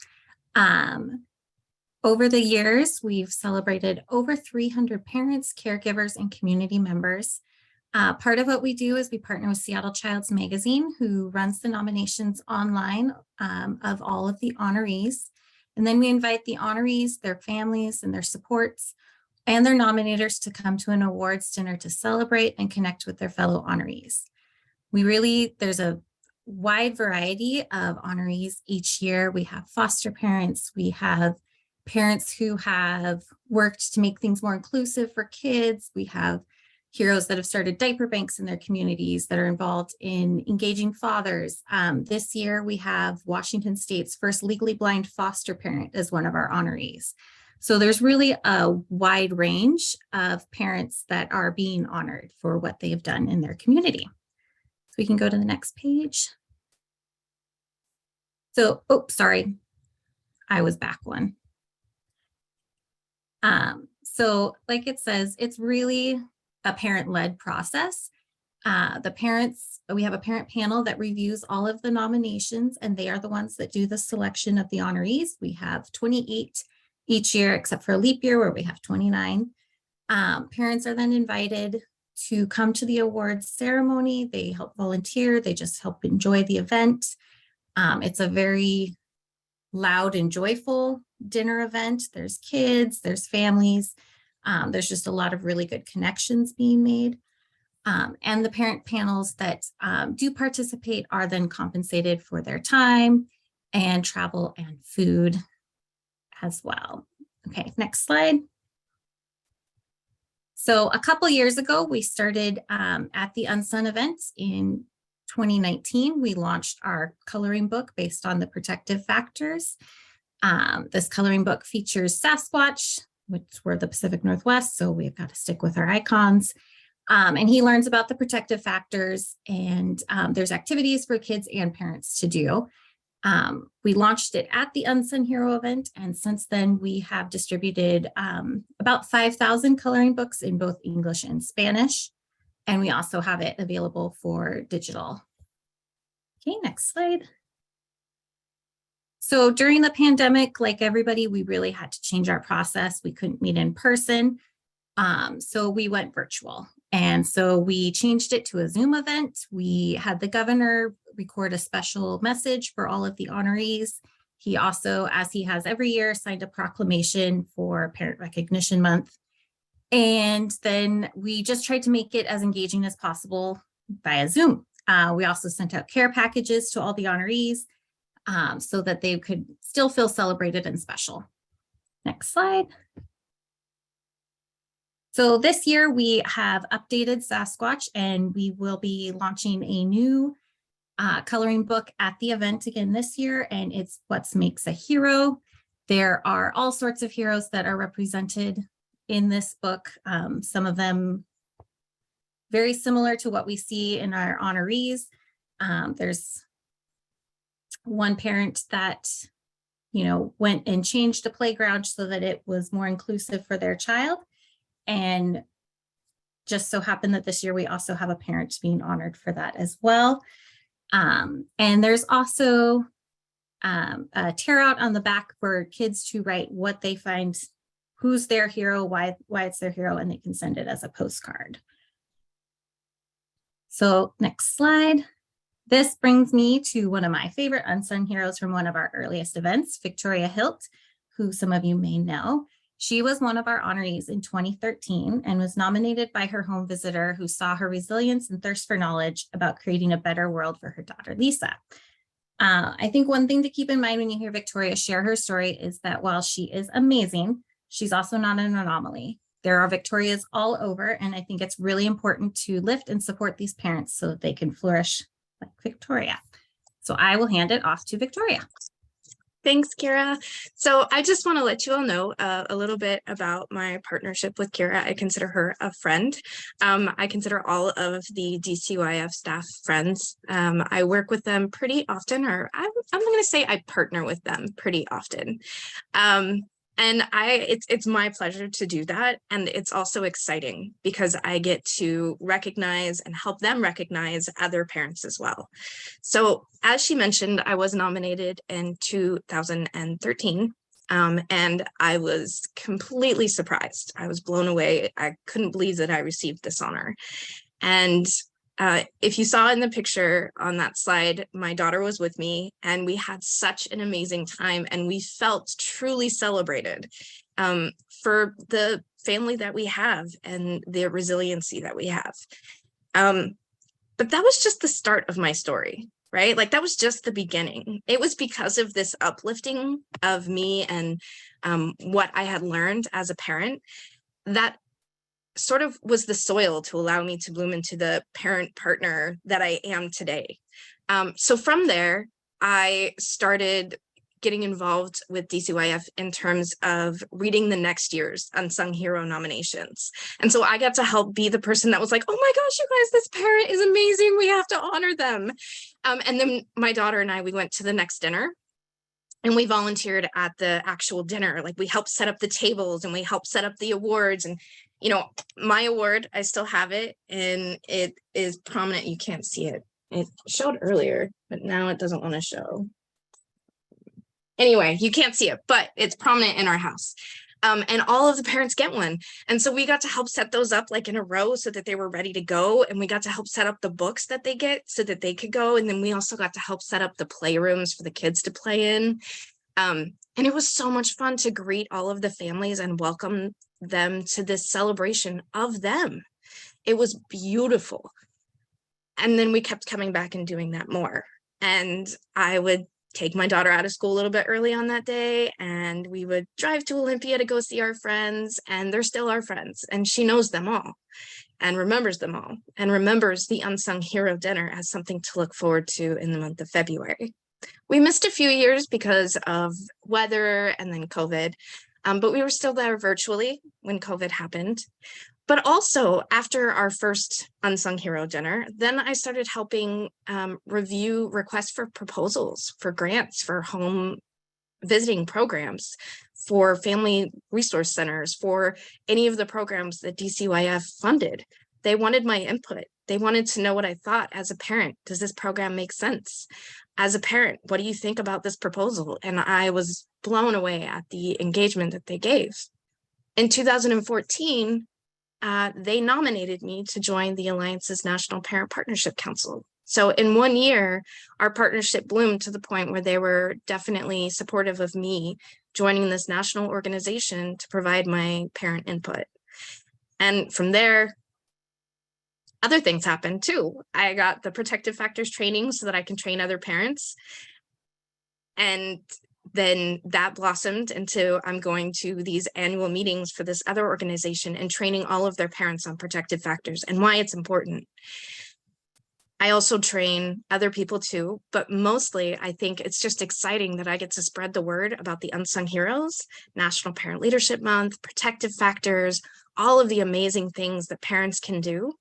Over the years, we've celebrated over 300 parents, caregivers, and community members. Part of what we do is we partner with Seattle Child's Magazine, who runs the nominations online of all of the honorees. And then we invite the honorees, their families, and their supports and their nominators to come to an awards dinner to celebrate and connect with their fellow honorees. There's a wide variety of honorees each year. We have foster parents, we have parents who have worked to make things more inclusive for kids. We have heroes that have started diaper banks in their communities that are involved in engaging fathers. This year, we have Washington State's first legally blind foster parent as one of our honorees. So there's really a wide range of parents that are being honored for what they have done in their community. So we can go to the next page. So, sorry, I was back one. So like it says, it's really a parent-led process. We have a parent panel that reviews all of the nominations, and they are the ones that do the selection of the honorees. We have 28 each year, except for a leap year where we have 29. Parents are then invited to come to the awards ceremony. They help volunteer. They just help enjoy the event. It's a very loud and joyful dinner event. There's kids, there's families. There's just a lot of really good connections being made. And the parent panels that do participate are then compensated for their time and travel and food as well. Okay, next slide. So a couple years ago, we started at the Unsung event in 2019. We launched our coloring book based on the protective factors. This coloring book features Sasquatch, which we're the Pacific Northwest, so we've got to stick with our icons. And he learns about the protective factors, and there's activities for kids and parents to do. We launched it at the Unsung Hero event, and since then we have distributed about 5,000 coloring books in both English and Spanish, and we also have it available for digital. Okay, next slide. So during the pandemic, like everybody, we really had to change our process. We couldn't meet in person, so we went virtual. And so we changed it to a Zoom event. We had the governor record a special message for all of the honorees. He also, as he has every year, signed a proclamation for Parent Recognition Month. And then we just tried to make it as engaging as possible via Zoom. We also sent out care packages to all the honorees so that they could still feel celebrated and special. Next slide. So this year we have updated Sasquatch, and we will be launching a new coloring book at the event again this year, and it's What Makes a Hero. There are all sorts of heroes that are represented in this book. Some of them very similar to what we see in our honorees. There's one parent that, went and changed the playground so that it was more inclusive for their child. And just so happened that this year we also have a parent being honored for that as well. And there's also a tear out on the back for kids to write what they find, who's their hero, why it's their hero, and they can send it as a postcard. So next slide. This brings me to one of my favorite unsung heroes from one of our earliest events, Victoria Hilt, who some of you may know. She was one of our honorees in 2013 and was nominated by her home visitor, who saw her resilience and thirst for knowledge about creating a better world for her daughter, Lisa. I think one thing to keep in mind when you hear Victoria share her story is that while she is amazing, she's also not an anomaly. There are Victorias all over, and I think it's really important to lift and support these parents so that they can flourish like Victoria. So I will hand it off to Victoria. Thanks, Kira. So I just want to let you all know a little bit about my partnership with Kira. I consider her a friend. I consider all of the DCYF staff friends. I work with them pretty often, or I'm going to say I partner with them pretty often. And it's my pleasure to do that. And it's also exciting because I get to recognize and help them recognize other parents as well. So as she mentioned, I was nominated in 2013. And I was completely surprised. I was blown away. I couldn't believe that I received this honor. And if you saw in the picture on that slide, my daughter was with me, and we had such an amazing time, and we felt truly celebrated. For the family that we have and the resiliency that we have. But that was just the start of my story, right? Like that was just the beginning. It was because of this uplifting of me and what I had learned as a parent that sort of was the soil to allow me to bloom into the parent partner that I am today. So from there, I started getting involved with DCYF in terms of reading the next year's Unsung Hero nominations. And so I got to help be the person that was like, oh my gosh, you guys, this parent is amazing. We have to honor them. And then my daughter and I, we went to the next dinner and we volunteered at the actual dinner. Like we helped set up the tables and we helped set up the awards. And, you know, my award, I still have it and it is prominent. You can't see it. It showed earlier, but now it doesn't want to show. Anyway, you can't see it, but it's prominent in our house. And all of the parents get one. And so we got to help set those up like in a row so that they were ready to go. And we got to help set up the books that they get so that they could go. And then we also got to help set up the playrooms for the kids to play in. And it was so much fun to greet all of the families and welcome them to this celebration of them. It was beautiful. And then we kept coming back and doing that more. And I would take my daughter out of school a little bit early on that day, and we would drive to Olympia to go see our friends, and they're still our friends, and she knows them all and remembers them all and remembers the Unsung Hero dinner as something to look forward to in the month of February. We missed a few years because of weather and then COVID, but we were still there virtually when COVID happened. But also after our first Unsung Hero dinner, then I started helping review requests for proposals for grants for home visiting programs, for family resource centers, for any of the programs that DCYF funded. They wanted my input. They wanted to know what I thought as a parent. Does this program make sense? As a parent, what do you think about this proposal? And I was blown away at the engagement that they gave. In 2014, they nominated me to join the Alliance's National Parent Partnership Council. So in 1 year, our partnership bloomed to the point where they were definitely supportive of me joining this national organization to provide my parent input. And from there, other things happened too. I got the protective factors training so that I can train other parents. And then that blossomed into I'm going to these annual meetings for this other organization and training all of their parents on protective factors and why it's important. I also train other people too, but mostly I think it's just exciting that I get to spread the word about the Unsung Heroes, National Parent Leadership Month, protective factors, all of the amazing things that parents can do.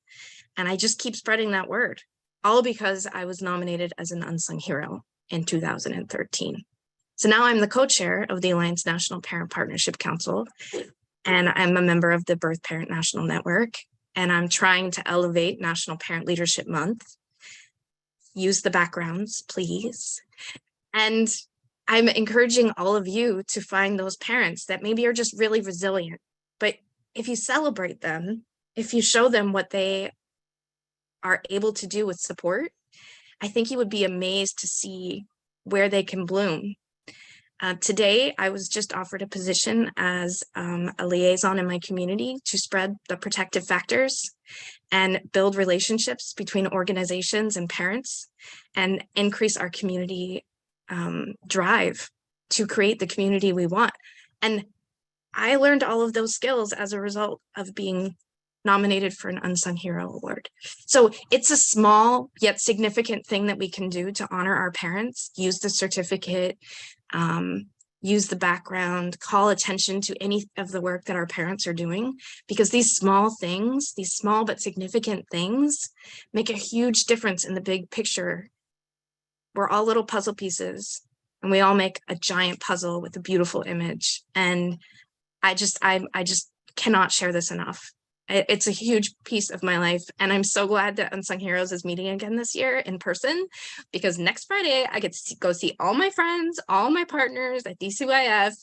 And I just keep spreading that word, all because I was nominated as an Unsung Hero in 2013. So now I'm the co-chair of the Alliance National Parent Partnership Council, and I'm a member of the Birth Parent National Network, and I'm trying to elevate National Parent Leadership Month. Use the backgrounds, please. And I'm encouraging all of you to find those parents that maybe are just really resilient, but if you celebrate them, if you show them what they are able to do with support, I think you would be amazed to see where they can bloom. Today, I was just offered a position as a liaison in my community to spread the protective factors and build relationships between organizations and parents and increase our community drive to create the community we want. And I learned all of those skills as a result of being nominated for an Unsung Hero Award. So it's a small yet significant thing that we can do to honor our parents, use the certificate, use the background, call attention to any of the work that our parents are doing, because these small things, these small but significant things make a huge difference in the big picture. We're all little puzzle pieces and we all make a giant puzzle with a beautiful image. And I just cannot share this enough. It's a huge piece of my life. And I'm so glad that Unsung Heroes is meeting again this year in person, because next Friday I get to go see all my friends, all my partners at DCYF,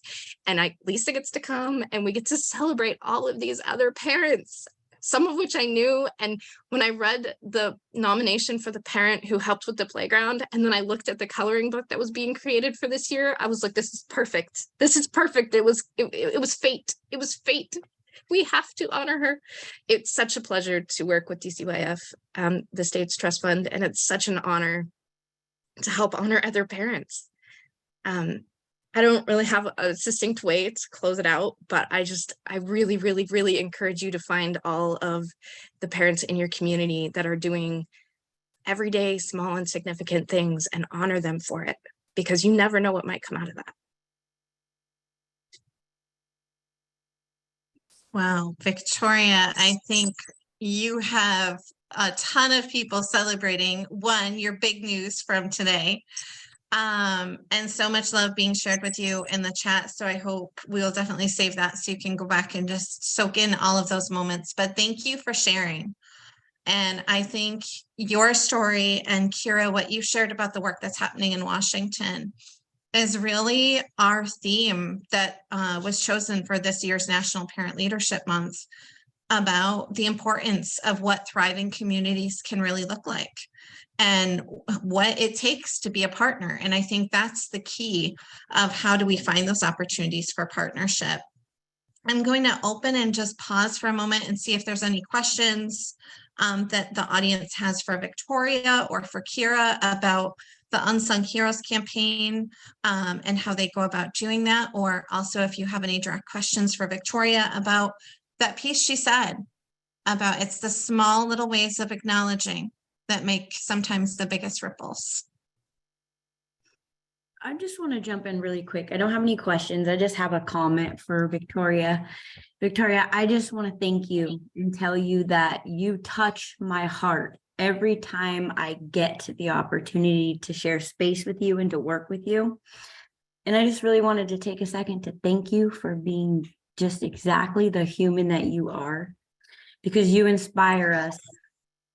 and Lisa gets to come and we get to celebrate all of these other parents, some of which I knew. And when I read the nomination for the parent who helped with the playground, and then I looked at the coloring book that was being created for this year, I was like, this is perfect. This is perfect. It was fate. It was fate. We have to honor her. It's such a pleasure to work with DCYF, the state's trust fund, and it's such an honor to help honor other parents. I don't really have a succinct way to close it out, but I really, really, really encourage you to find all of the parents in your community that are doing everyday small and significant things and honor them for it, because you never know what might come out of that. Wow, Victoria, I think you have a ton of people celebrating your big news from today. And so much love being shared with you in the chat. So I hope we'll definitely save that so you can go back and just soak in all of those moments. But thank you for sharing. And I think your story and Kira, what you shared about the work that's happening in Washington is really our theme that was chosen for this year's National Parent Leadership Month, about the importance of what thriving communities can really look like and what it takes to be a partner. And I think that's the key of how do we find those opportunities for partnership. I'm going to open and just pause for a moment and see if there's any questions that the audience has for Victoria or for Kira about the Unsung Heroes campaign and how they go about doing that. Or also if you have any direct questions for Victoria about that piece she said about it's the small little ways of acknowledging that make sometimes the biggest ripples. I just want to jump in really quick. I don't have any questions. I just have a comment for Victoria. Victoria, I just want to thank you and tell you that you touch my heart every time I get the opportunity to share space with you and to work with you. And I just really wanted to take a second to thank you for being just exactly the human that you are, because you inspire us.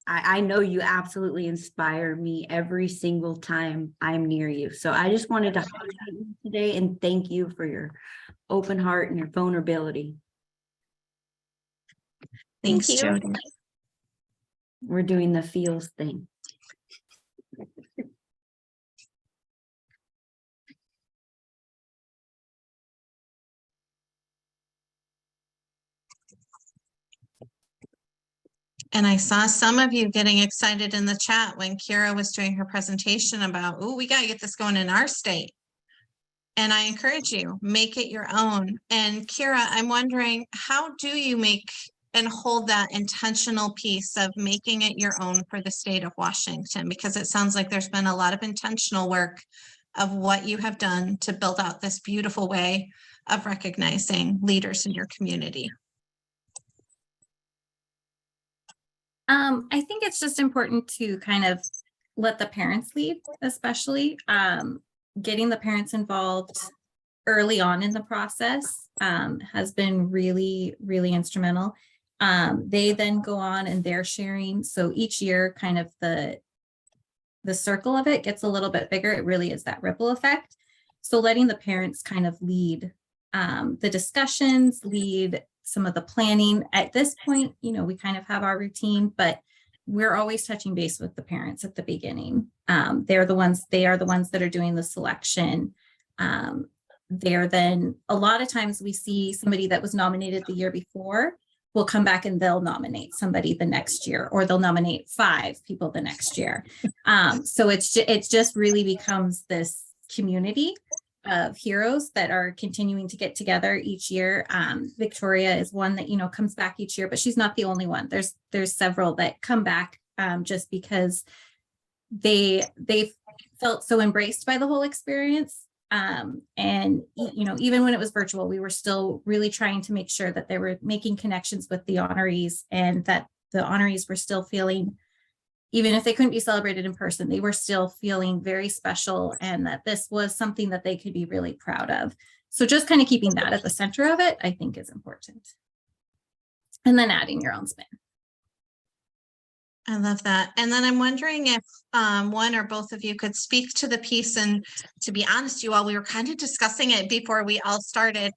I know you absolutely inspire me every single time I'm near you. So I just wanted to highlight you today and thank you for your open heart and your vulnerability. Thanks, you. Jody. We're doing the feels thing. And I saw some of you getting excited in the chat when Kira was doing her presentation about, oh, we got to get this going in our state. And I encourage you, make it your own. And Kira, I'm wondering, how do you make and hold that intentional piece of making it your own for the state of Washington? Because it sounds like there's been a lot of intentional work of what you have done to build out this beautiful way of recognizing leaders in your community. I think it's just important to kind of let the parents lead, especially getting the parents involved early on in the process has been really, really instrumental. They then go on and they're sharing. So each year, kind of the circle of it gets a little bit bigger. It really is that ripple effect. So letting the parents kind of lead the discussions, lead some of the planning. At this point, you know, we kind of have our routine, but we're always touching base with the parents at the beginning. They are the ones that are doing the selection. They're then, a lot of times we see somebody that was nominated the year before will come back and they'll nominate somebody the next year, or they'll nominate 5 people the next year. So it's just really becomes this community of heroes that are continuing to get together each year. Victoria is one that, you know, comes back each year, but she's not the only one. There's several that come back just because they felt so embraced by the whole experience. And, you know, even when it was virtual, we were still really trying to make sure that they were making connections with the honorees, and that the honorees were still feeling, even if they couldn't be celebrated in person, they were still feeling very special, and that this was something that they could be really proud of. So just kind of keeping that at the center of it, I think, is important. And then adding your own spin. I love that. And then I'm wondering if one or both of you could speak to the piece. And to be honest, you all, we were kind of discussing it before we all started.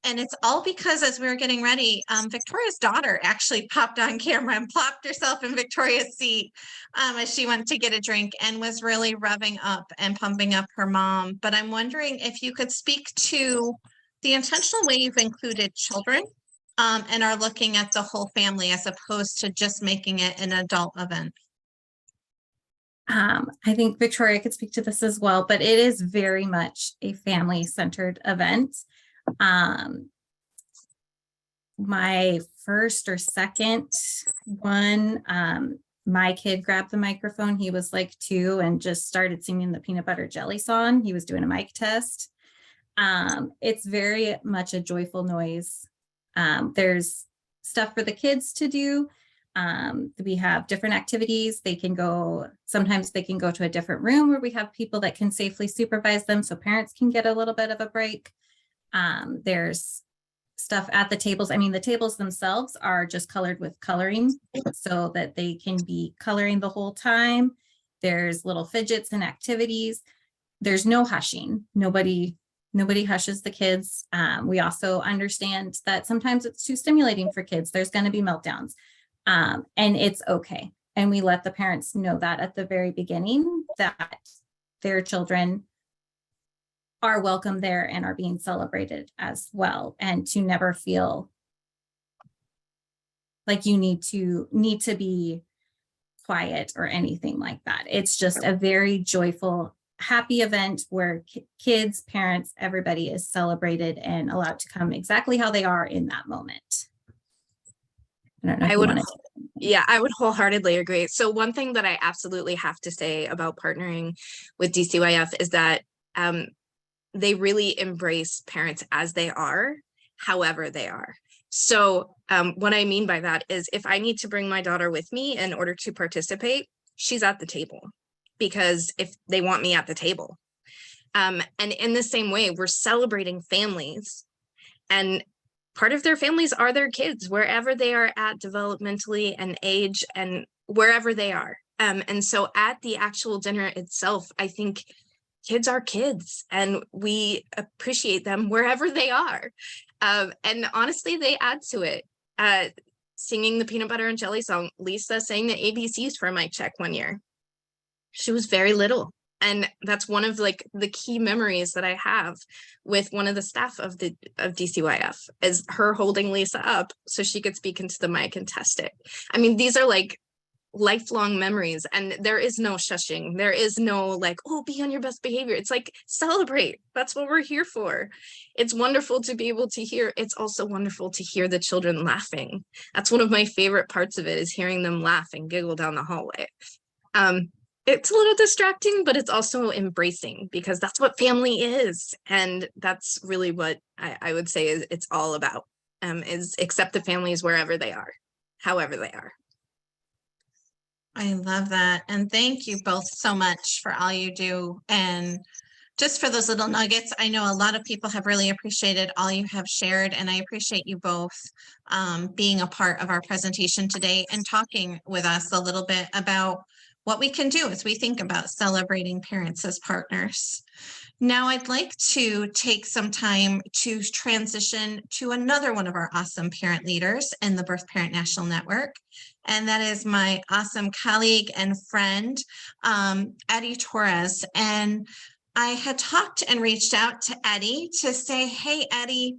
And it's all because as we were getting ready, Victoria's daughter actually popped on camera and plopped herself in Victoria's seat as she went to get a drink and was really revving up and pumping up her mom. But I'm wondering if you could speak to the intentional way you've included children and are looking at the whole family as opposed to just making it an adult event? I think Victoria could speak to this as well, but it is very much a family-centered event. My first or second one, my kid grabbed the microphone. He was like 2 and just started singing the peanut butter jelly song. He was doing a mic test. It's very much a joyful noise. There's stuff for the kids to do. We have different activities. Sometimes they can go to a different room where we have people that can safely supervise them so parents can get a little bit of a break. There's stuff at the tables. I mean, the tables themselves are just colored with coloring so that they can be coloring the whole time. There's little fidgets and activities. There's no hushing. Nobody hushes the kids. We also understand that sometimes it's too stimulating for kids. There's going to be meltdowns, and it's okay. And we let the parents know that at the very beginning, that their children are welcome there and are being celebrated as well, and to never feel like you need to be quiet or anything like that. It's just a very joyful, happy event where kids, parents, everybody is celebrated and allowed to come exactly how they are in that moment. I don't know if I you would, wanted yeah, I would wholeheartedly agree. So one thing that I absolutely have to say about partnering with DCYF is that they really embrace parents as they are, however they are. So what I mean by that is if I need to bring my daughter with me in order to participate, she's at the table because if they want me at the table. And in the same way, we're celebrating families, and part of their families are their kids, wherever they are at developmentally and age and wherever they are. And so at the actual dinner itself, I think kids are kids and we appreciate them wherever they are. And honestly, they add to it. Singing the peanut butter and jelly song, Lisa sang the ABCs for my check one year. She was very little. And that's one of like the key memories that I have with one of the staff of DCYF is her holding Lisa up so she could speak into the mic and test it. I mean, these are like lifelong memories, and there is no shushing. There is no like, oh, be on your best behavior. It's like, celebrate. That's what we're here for. It's wonderful to be able to hear. It's also wonderful to hear the children laughing. That's one of my favorite parts of it, is hearing them laugh and giggle down the hallway. It's a little distracting, but it's also embracing, because that's what family is. And that's really what I would say is it's all about, is accept the families wherever they are, however they are. I love that. And thank you both so much for all you do. And just for those little nuggets, I know a lot of people have really appreciated all you have shared, and I appreciate you both being a part of our presentation today and talking with us a little bit about what we can do as we think about celebrating parents as partners. Now I'd like to take some time to transition to another one of our awesome parent leaders in the Birth Parent National Network. And that is my awesome colleague and friend, Eddie Torres. And I had talked and reached out to Eddie to say, hey, Eddie,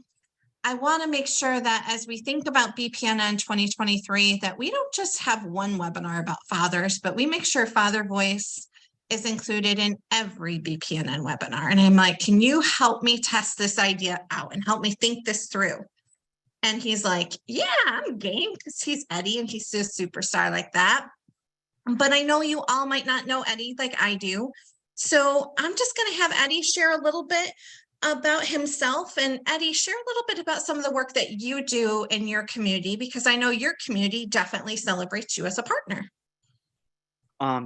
I want to make sure that as we think about BPNN 2023, that we don't just have one webinar about fathers, but we make sure father voice is included in every BPNN webinar. And I'm like, can you help me test this idea out and help me think this through? And he's like, yeah, I'm game, because he's Eddie and he's a superstar like that. But I know you all might not know Eddie like I do. So I'm just going to have Eddie share a little bit about himself. And Eddie, share a little bit about some of the work that you do in your community, because I know your community definitely celebrates you as a partner.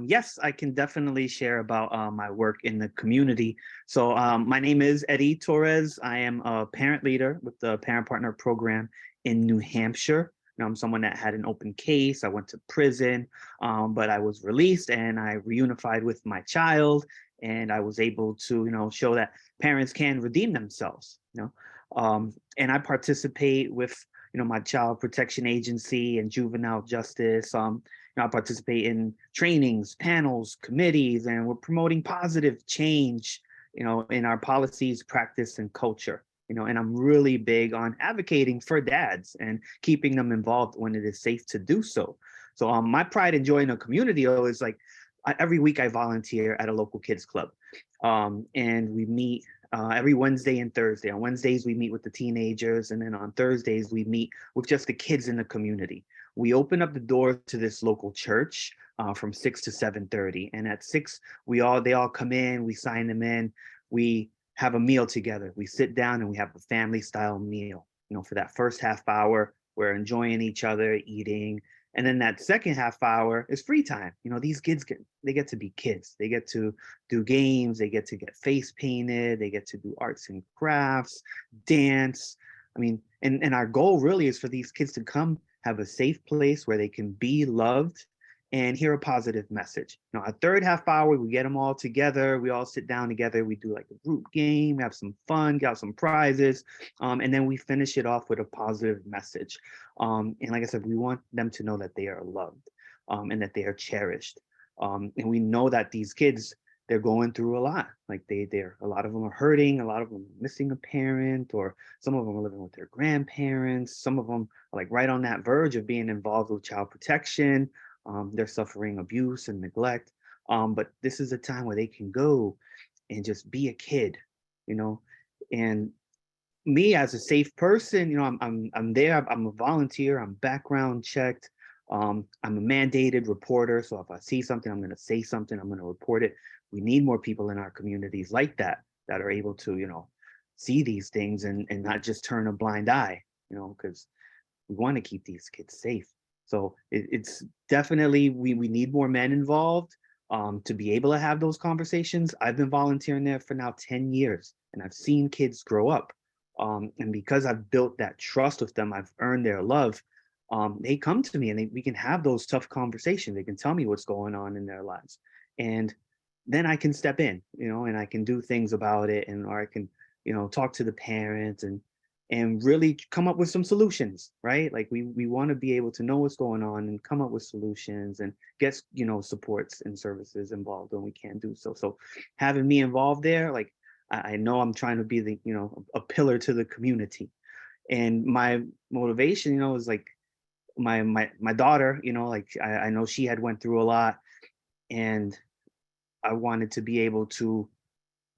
Yes, I can definitely share about my work in the community. So my name is Eddie Torres. I am a parent leader with the Parent Partner Program in New Hampshire. Now, I'm someone that had an open case. I went to prison, but I was released and I reunified with my child. And I was able to, show that parents can redeem themselves, and I participate with, my child protection agency and juvenile justice. I participate in trainings, panels, committees, and we're promoting positive change, in our policies, practice, and culture. and I'm really big on advocating for dads and keeping them involved when it is safe to do so. So my pride in joy in a community is like every week I volunteer at a local kids club, and we meet every Wednesday and Thursday. On Wednesdays, we meet with the teenagers, and then on Thursdays, we meet with just the kids in the community. We open up the door to this local church from 6 to 7:30, and at 6, they all come in, we sign them in, we have a meal together. We sit down and we have a family style meal. For that first half hour, we're enjoying each other, eating. And then that second half hour is free time. These kids get to be kids. They get to do games. They get to get face painted. They get to do arts and crafts, dance. I mean, and our goal really is for these kids to come have a safe place where they can be loved and hear a positive message. Our third half hour, we get them all together. We all sit down together. We do like a group game, have some fun, get out some prizes, and then we finish it off with a positive message. And like I said, we want them to know that they are loved, and that they are cherished. And we know that these kids, they're going through a lot. Like a lot of them are hurting, a lot of them are missing a parent, or some of them are living with their grandparents. Some of them are like right on that verge of being involved with child protection. They're suffering abuse and neglect. But this is a time where they can go and just be a kid, and me as a safe person, I'm there, I'm a volunteer, I'm background checked. I'm a mandated reporter. So if I see something, I'm going to say something, I'm going to report it. We need more people in our communities like that are able to, see these things and not just turn a blind eye, because we want to keep these kids safe. So it's definitely, we need more men involved to be able to have those conversations. I've been volunteering there for now 10 years, and I've seen kids grow up. And because I've built that trust with them, I've earned their love. They come to me and we can have those tough conversations. They can tell me what's going on in their lives. And then I can step in, and I can do things about it, or I can, talk to the parents and really come up with some solutions, right? Like we want to be able to know what's going on and come up with solutions and get, supports and services involved when we can't do so. So having me involved there, like I know I'm trying to be the, a pillar to the community. And my motivation, is like my daughter, like I know she had went through a lot, and I wanted to be able to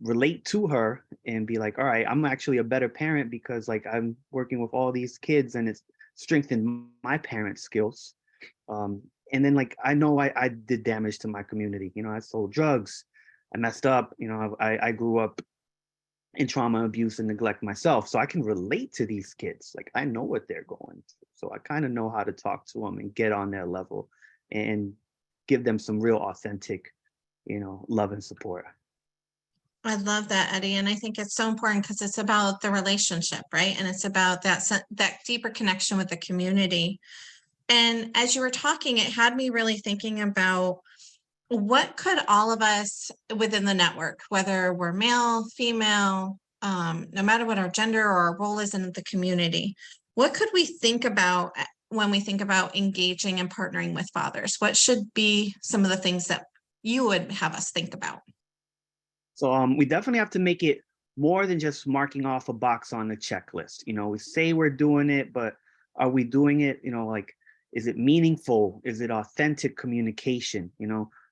relate to her and be like, all right, I'm actually a better parent because like I'm working with all these kids and it's strengthened my parent skills. And then like I know I did damage to my community. I sold drugs, I messed up, I grew up in trauma, abuse, and neglect myself. So I can relate to these kids. Like I know what they're going through. So I kind of know how to talk to them and get on their level and give them some real authentic, love and support. I love that, Eddie. And I think it's so important because it's about the relationship, right? And it's about that deeper connection with the community. And as you were talking, it had me really thinking about what could all of us within the network, whether we're male, female, no matter what our gender or our role is in the community, what could we think about when we think about engaging and partnering with fathers? What should be some of the things that you would have us think about? So we definitely have to make it more than just marking off a box on the checklist. We say we're doing it, but are we doing it? Like, is it meaningful? Is it authentic communication?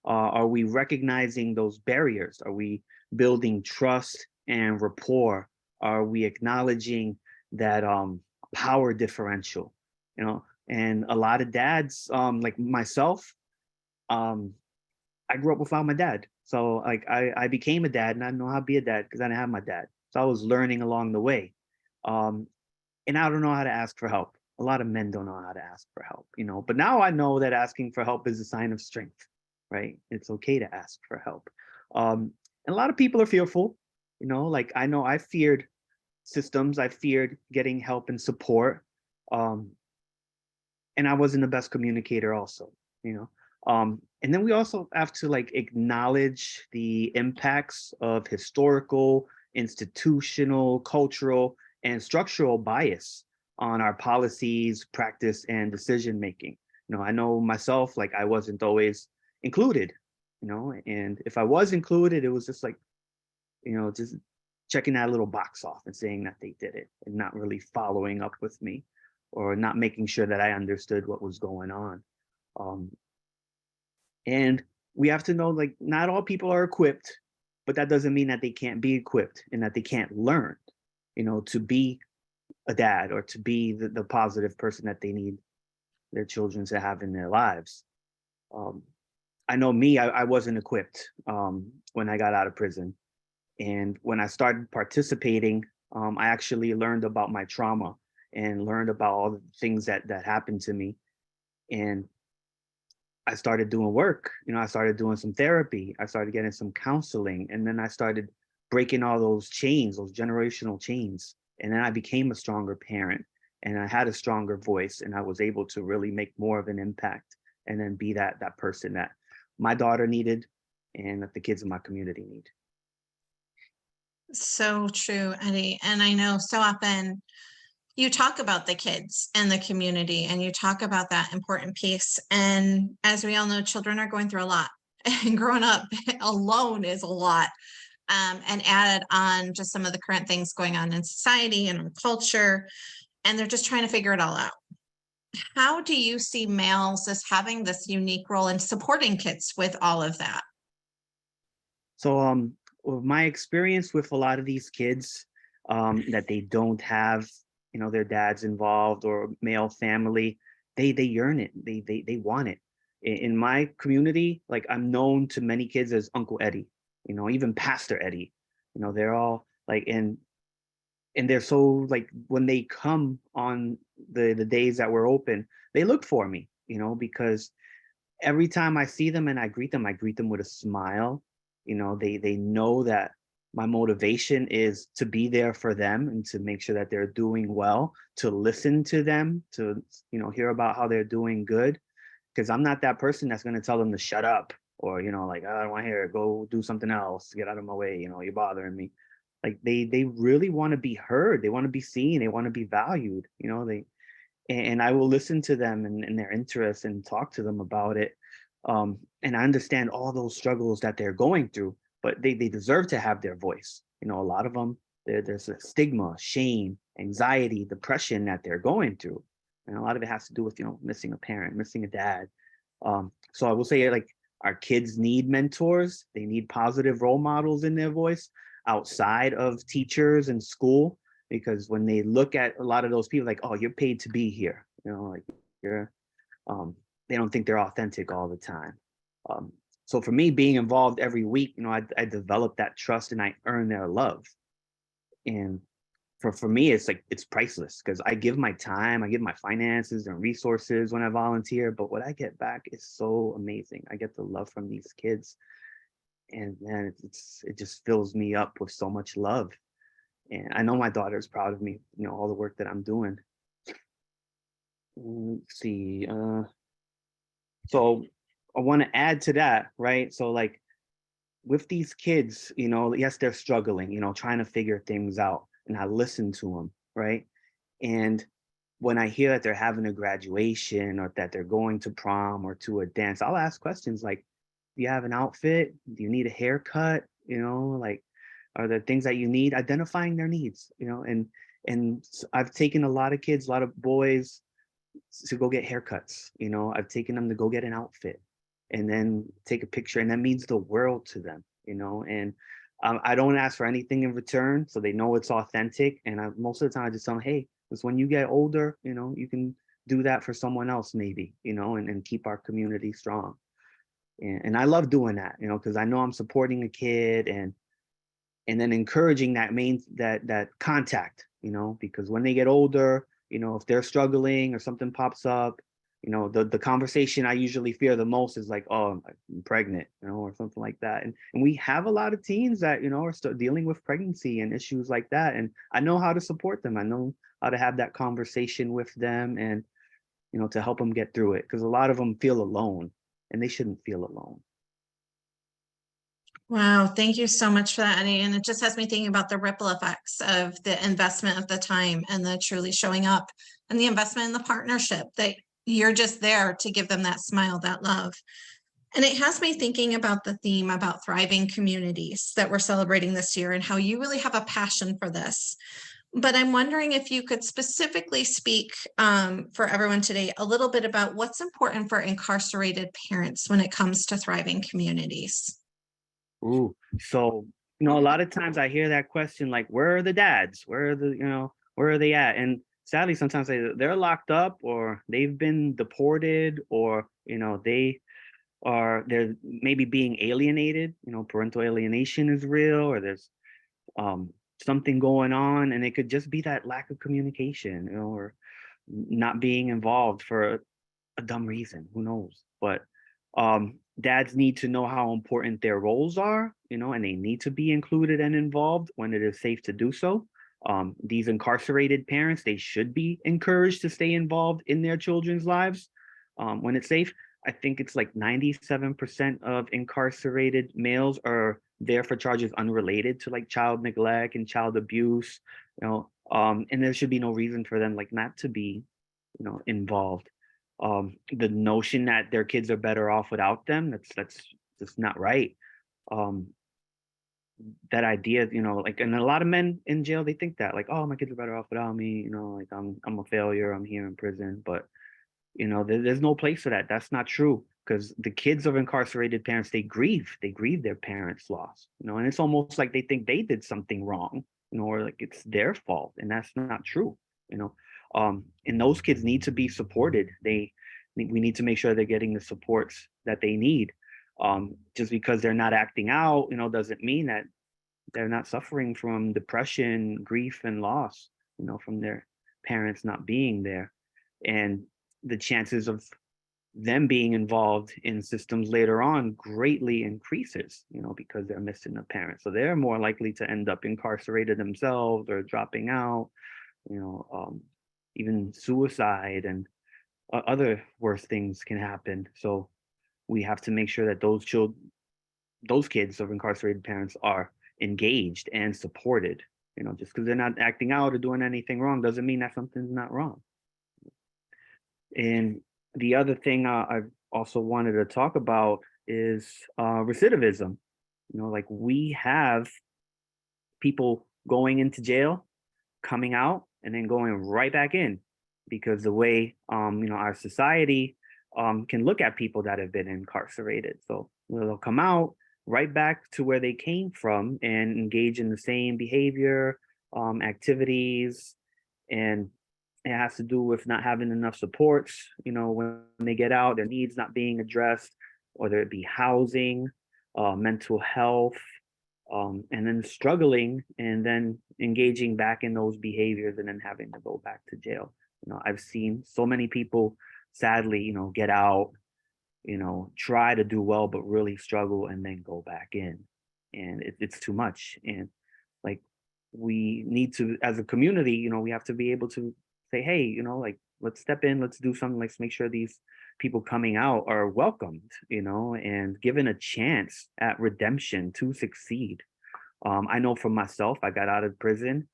Are we recognizing those barriers? Are we building trust and rapport? Are we acknowledging that power differential? And a lot of dads, like myself, I grew up without my dad. So like I became a dad and I know how to be a dad because I didn't have my dad. So I was learning along the way. And I don't know how to ask for help. A lot of men don't know how to ask for help, but now I know that asking for help is a sign of strength, right? It's okay to ask for help. And a lot of people are fearful, like I know I feared systems. I feared getting help and support. And I wasn't the best communicator also, and then we also have to like acknowledge the impacts of historical, institutional, cultural, and structural bias on our policies, practice, and decision making. I know myself, like I wasn't always included, and if I was included, it was just like, just checking that little box off and saying that they did it and not really following up with me or not making sure that I understood what was going on. And we have to know, like, not all people are equipped, but that doesn't mean that they can't be equipped and that they can't learn, to be a dad or to be the positive person that they need their children to have in their lives. I know me, I wasn't equipped when I got out of prison. And when I started participating, I actually learned about my trauma and learned about all the things that happened to me. And I started doing work, I started doing some therapy, I started getting some counseling, and then I started breaking all those chains, those generational chains. And then I became a stronger parent and I had a stronger voice and I was able to really make more of an impact and then be that person that my daughter needed and that the kids in my community need. So true, Eddie. And I know so often you talk about the kids and the community and you talk about that important piece. And as we all know, children are going through a lot and growing up alone is a lot. And added on just some of the current things going on in society and in culture, and they're just trying to figure it all out. How do you see males as having this unique role in supporting kids with all of that? So with my experience with a lot of these kids that they don't have, their dads involved or male family, they yearn it. They want it. In my community, like, I'm known to many kids as Uncle Eddie, even Pastor Eddie. They're all like, and they're so, like, when they come on the days that we're open, they look for me, because every time I see them and I greet them with a smile. They know that my motivation is to be there for them and to make sure that they're doing well, to listen to them, to, hear about how they're doing good. Because I'm not that person that's going to tell them to shut up or, like, I don't want to hear it, go do something else, get out of my way, you're bothering me. Like, they really want to be heard. They want to be seen. They want to be valued. And I will listen to them and their interests and talk to them about it. And I understand all those struggles that they're going through, but they deserve to have their voice. A lot of them, there's a stigma, shame, anxiety, depression that they're going through. And a lot of it has to do with, missing a parent, missing a dad. So I will say, like, our kids need mentors. They need positive role models in their voice outside of teachers and school, because when they look at a lot of those people, like, oh, you're paid to be here, like, you're, they don't think they're authentic all the time. So for me, being involved every week, I develop that trust and I earn their love. And for me, it's like, it's priceless, because I give my time, I give my finances and resources when I volunteer, but what I get back is so amazing. I get the love from these kids, and man, it just fills me up with so much love. And I know my daughter is proud of me, all the work that I'm doing. Let's see. So I want to add to that, right? So, like, with these kids, yes, they're struggling, trying to figure things out. And I listen to them, right? And when I hear that they're having a graduation or that they're going to prom or to a dance, I'll ask questions like, do you have an outfit? Do you need a haircut? Like, are there things that you need? Identifying their needs, and I've taken a lot of kids, a lot of boys to go get haircuts. I've taken them to go get an outfit and then take a picture, and that means the world to them, and I don't ask for anything in return, so they know it's authentic. And most of the time I just tell them, hey, because when you get older, you can do that for someone else maybe, and keep our community strong. And I love doing that, because I know I'm supporting a kid and then encouraging that contact, because when they get older, if they're struggling or something pops up, the conversation I usually fear the most is like, oh, I'm pregnant, or something like that. And we have a lot of teens that, are still dealing with pregnancy and issues like that. And I know how to support them. I know how to have that conversation with them and, to help them get through it. Because a lot of them feel alone, and they shouldn't feel alone. Wow, thank you so much for that, Eddie. And it just has me thinking about the ripple effects of the investment of the time and the truly showing up and the investment in the partnership, that you're just there to give them that smile, that love. And it has me thinking about the theme about thriving communities that we're celebrating this year and how you really have a passion for this. But I'm wondering if you could specifically speak for everyone today a little bit about what's important for incarcerated parents when it comes to thriving communities. Ooh, so a lot of times I hear that question like, where are the dads? Where are the, where are they at? And sadly, sometimes they're locked up or they've been deported or, they're maybe being alienated. Parental alienation is real, or there's something going on, and it could just be that lack of communication, or not being involved for a dumb reason. Who knows? But dads need to know how important their roles are, and they need to be included and involved when it is safe to do so. These incarcerated parents, they should be encouraged to stay involved in their children's lives when it's safe. I think it's like 97% of incarcerated males are there for charges unrelated to like child neglect and child abuse, and there should be no reason for them like not to be, involved. The notion that their kids are better off without them, that's just not right. That idea, like, and a lot of men in jail, they think that like, oh, my kids are better off without me, like I'm a failure, I'm here in prison. But there's no place for that. That's not true, because the kids of incarcerated parents, they grieve their parents' loss, and it's almost like they think they did something wrong, or like it's their fault, and that's not true. And those kids need to be supported. We need to make sure they're getting the supports that they need. Just because they're not acting out, doesn't mean that they're not suffering from depression, grief, and loss, from their parents not being there. And the chances of them being involved in systems later on greatly increases, because they're missing a parent. So they're more likely to end up incarcerated themselves or dropping out, even suicide and other worse things can happen. So we have to make sure that those kids of incarcerated parents are engaged and supported. Just because they're not acting out or doing anything wrong doesn't mean that something's not wrong. And the other thing I also wanted to talk about is recidivism. Like we have people going into jail, coming out, and then going right back in, because the way our society can look at people that have been incarcerated. So they'll come out right back to where they came from and engage in the same behavior, activities, and it has to do with not having enough supports, when they get out, their needs not being addressed, whether it be housing, mental health, and then struggling and then engaging back in those behaviors and then having to go back to jail. I've seen so many people, sadly, get out, try to do well, but really struggle and then go back in. And it's too much. And like, we need to, as a community, we have to be able to say, hey, like, let's step in, let's do something, let's make sure these people coming out are welcomed, and given a chance at redemption to succeed. I know for myself, I got out of prison.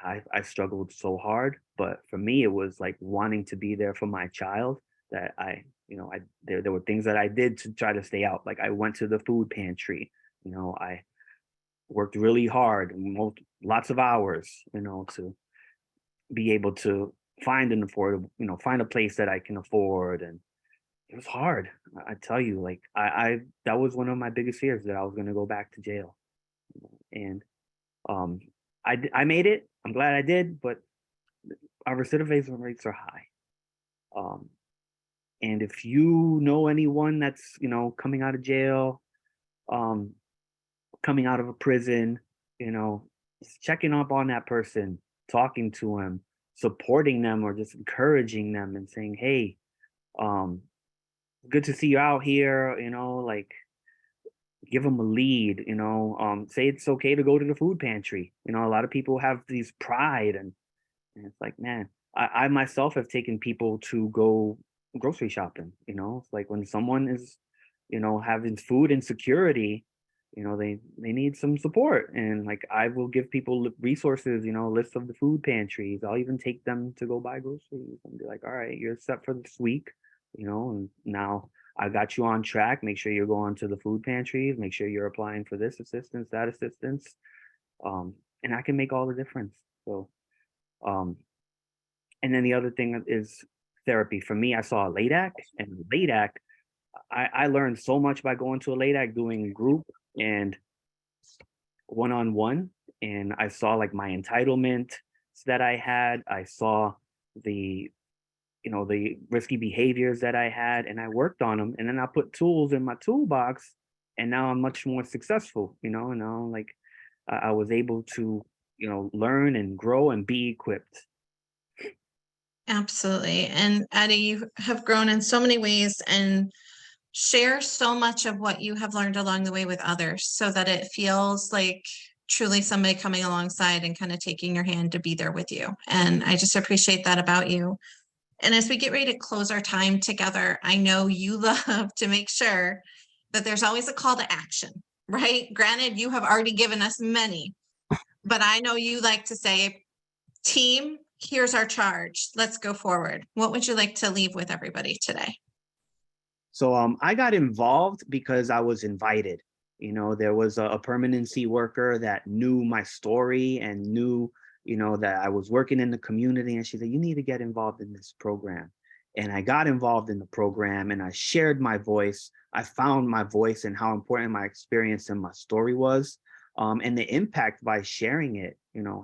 I struggled so hard, but for me, it was like wanting to be there for my child, that there were things that I did to try to stay out. Like I went to the food pantry, I worked really hard, lots of hours, to be able to find an affordable, find a place that I can afford. And it was hard. I tell you, like I that was one of my biggest fears, that I was going to go back to jail. And I made it. I'm glad I did, but our recidivism rates are high. And if you know anyone that's, coming out of jail, coming out of a prison, checking up on that person, talking to him, supporting them, or just encouraging them and saying, hey, good to see you out here, like give them a lead, say it's okay to go to the food pantry. A lot of people have these pride, and it's like, man, I myself have taken people to go grocery shopping. It's like when someone is, having food insecurity, they need some support, and like I will give people resources, lists of the food pantries. I'll even take them to go buy groceries and be like, all right, you're set for this week, and now I got you on track. Make sure you're going to the food pantries. Make sure you're applying for this assistance, that assistance. And I can make all the difference. So, um, and then the other thing is therapy. For me, I saw a LADAC, and LADAC, I learned so much by going to a LADAC, doing group and one-on-one. And I saw like my entitlement that I had. I saw the, the risky behaviors that I had, and I worked on them. And then I put tools in my toolbox, and now I'm much more successful, and now like I was able to, learn and grow and be equipped. Absolutely. And Eddie, you have grown in so many ways and share so much of what you have learned along the way with others so that it feels like truly somebody coming alongside and kind of taking your hand to be there with you. And I just appreciate that about you. And as we get ready to close our time together, I know you love to make sure that there's always a call to action, right? Granted, you have already given us many, but I know you like to say, team, here's our charge. Let's go forward. What would you like to leave with everybody today? So I got involved because I was invited. There was a permanency worker that knew my story and knew, that I was working in the community. And she said, you need to get involved in this program. And I got involved in the program, and I shared my voice. I found my voice and how important my experience and my story was. And the impact by sharing it,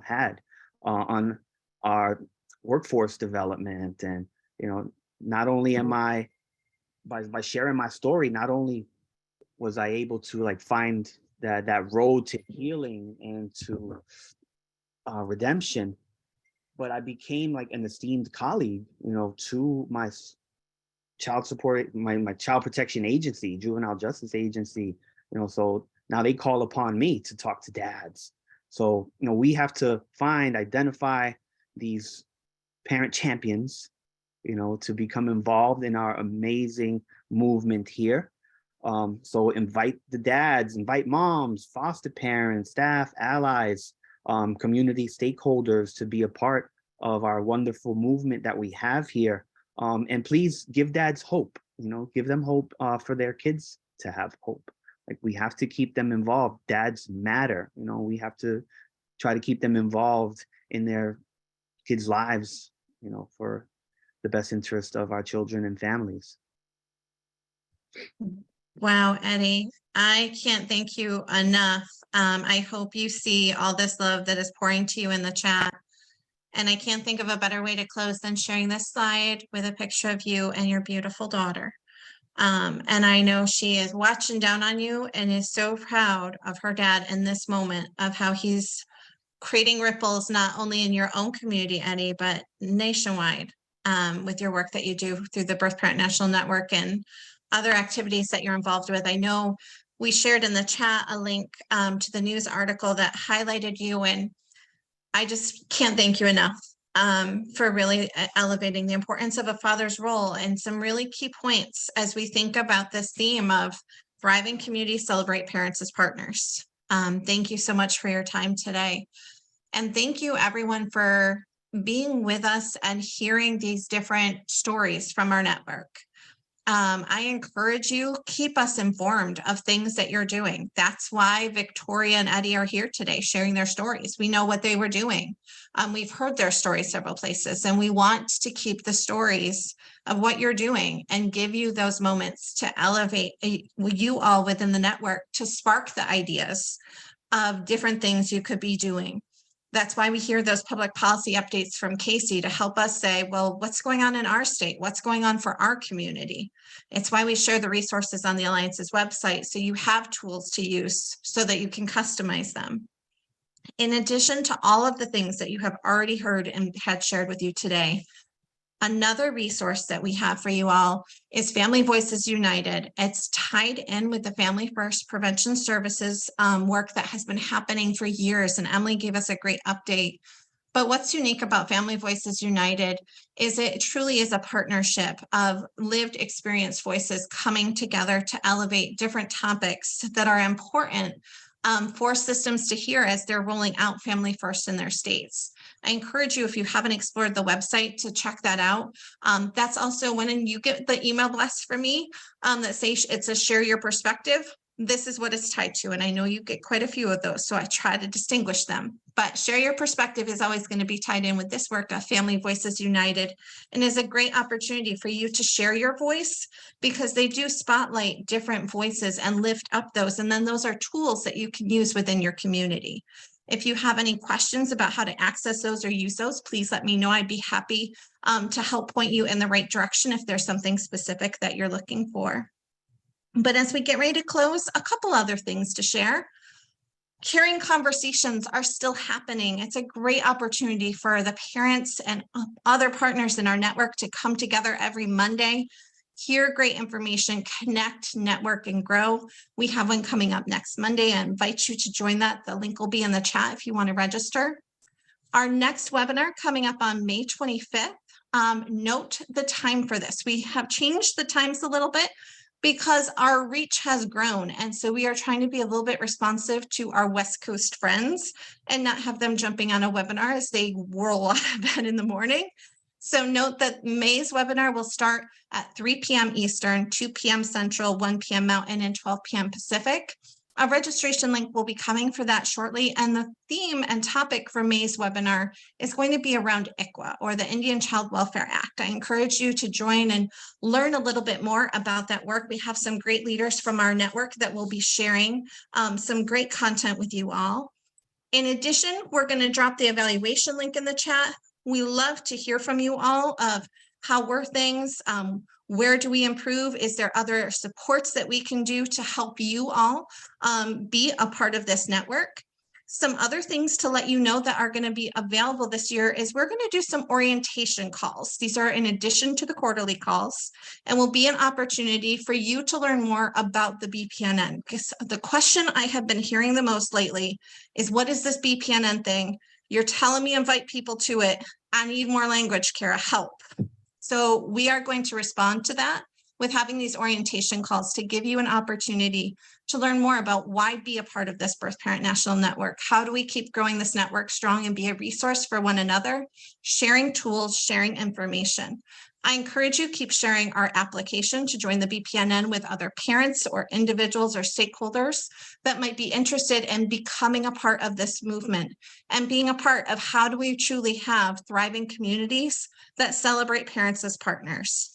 had on our workforce development. And, not only am I, by sharing my story, not only was I able to like find that road to healing and to redemption, but I became like an esteemed colleague, to my child support, my child protection agency, juvenile justice agency, so now they call upon me to talk to dads. So, we have to identify these parent champions, to become involved in our amazing movement here. So invite the dads, invite moms, foster parents, staff, allies, community stakeholders to be a part of our wonderful movement that we have here. And please give dads hope, give them hope for their kids to have hope. Like, we have to keep them involved. Dads matter. We have to try to keep them involved in their kids' lives, for the best interest of our children and families. Wow, Eddie, I can't thank you enough. I hope you see all this love that is pouring to you in the chat. And I can't think of a better way to close than sharing this slide with a picture of you and your beautiful daughter. And I know she is watching down on you and is so proud of her dad in this moment, of how he's creating ripples, not only in your own community, Eddie, but nationwide, with your work that you do through the Birth Parent National Network and other activities that you're involved with. I know we shared in the chat a link to the news article that highlighted you, and I just can't thank you enough for really elevating the importance of a father's role and some really key points as we think about this theme of thriving communities celebrate parents as partners. Thank you so much for your time today. And thank you everyone for being with us and hearing these different stories from our network. I encourage you, keep us informed of things that you're doing. That's why Victoria and Eddie are here today, sharing their stories. We know what they were doing. We've heard their stories several places, and we want to keep the stories of what you're doing and give you those moments to elevate you all within the network, to spark the ideas of different things you could be doing. That's why we hear those public policy updates from Casey to help us say, well, what's going on in our state? What's going on for our community? It's why we share the resources on the Alliance's website, so you have tools to use so that you can customize them. In addition to all of the things that you have already heard and had shared with you today, another resource that we have for you all is Family Voices United. It's tied in with the Family First Prevention Services work that has been happening for years, and Emily gave us a great update. But what's unique about Family Voices United is it truly is a partnership of lived experience voices coming together to elevate different topics that are important for systems to hear as they're rolling out Family First in their states. I encourage you, if you haven't explored the website, to check that out. That's also when you get the email blast from me that says it says share your perspective. This is what it's tied to. And I know you get quite a few of those, so I try to distinguish them. But share your perspective is always going to be tied in with this work of Family Voices United, and is a great opportunity for you to share your voice, because they do spotlight different voices and lift up those. And then those are tools that you can use within your community. If you have any questions about how to access those or use those, please let me know. I'd be happy to help point you in the right direction if there's something specific that you're looking for. But as we get ready to close, a couple other things to share. Caring conversations are still happening. It's a great opportunity for the parents and other partners in our network to come together every Monday, hear great information, connect, network, and grow. We have one coming up next Monday. I invite you to join that. The link will be in the chat if you want to register. Our next webinar coming up on May 25th. Note the time for this. We have changed the times a little bit because our reach has grown. And so we are trying to be a little bit responsive to our West Coast friends and not have them jumping on a webinar as they whirl out of bed in the morning. So note that May's webinar will start at 3 p.m. Eastern, 2 p.m. Central, 1 p.m. Mountain, and 12 p.m. Pacific. A registration link will be coming for that shortly. And the theme and topic for May's webinar is going to be around ICWA, or the Indian Child Welfare Act. I encourage you to join and learn a little bit more about that work. We have some great leaders from our network that will be sharing some great content with you all. In addition, we're going to drop the evaluation link in the chat. We love to hear from you all of how were things, where do we improve? Is there other supports that we can do to help you all be a part of this network? Some other things to let you know that are going to be available this year is we're going to do some orientation calls. These are in addition to the quarterly calls, and will be an opportunity for you to learn more about the BPNN. Because the question I have been hearing the most lately is, what is this BPNN thing? You're telling me invite people to it. I need more language, Kara, help. So we are going to respond to that with having these orientation calls to give you an opportunity to learn more about why be a part of this Birth Parent National Network. How do we keep growing this network strong and be a resource for one another, sharing tools, sharing information. I encourage you keep sharing our application to join the BPNN with other parents or individuals or stakeholders that might be interested in becoming a part of this movement and being a part of how do we truly have thriving communities that celebrate parents as partners.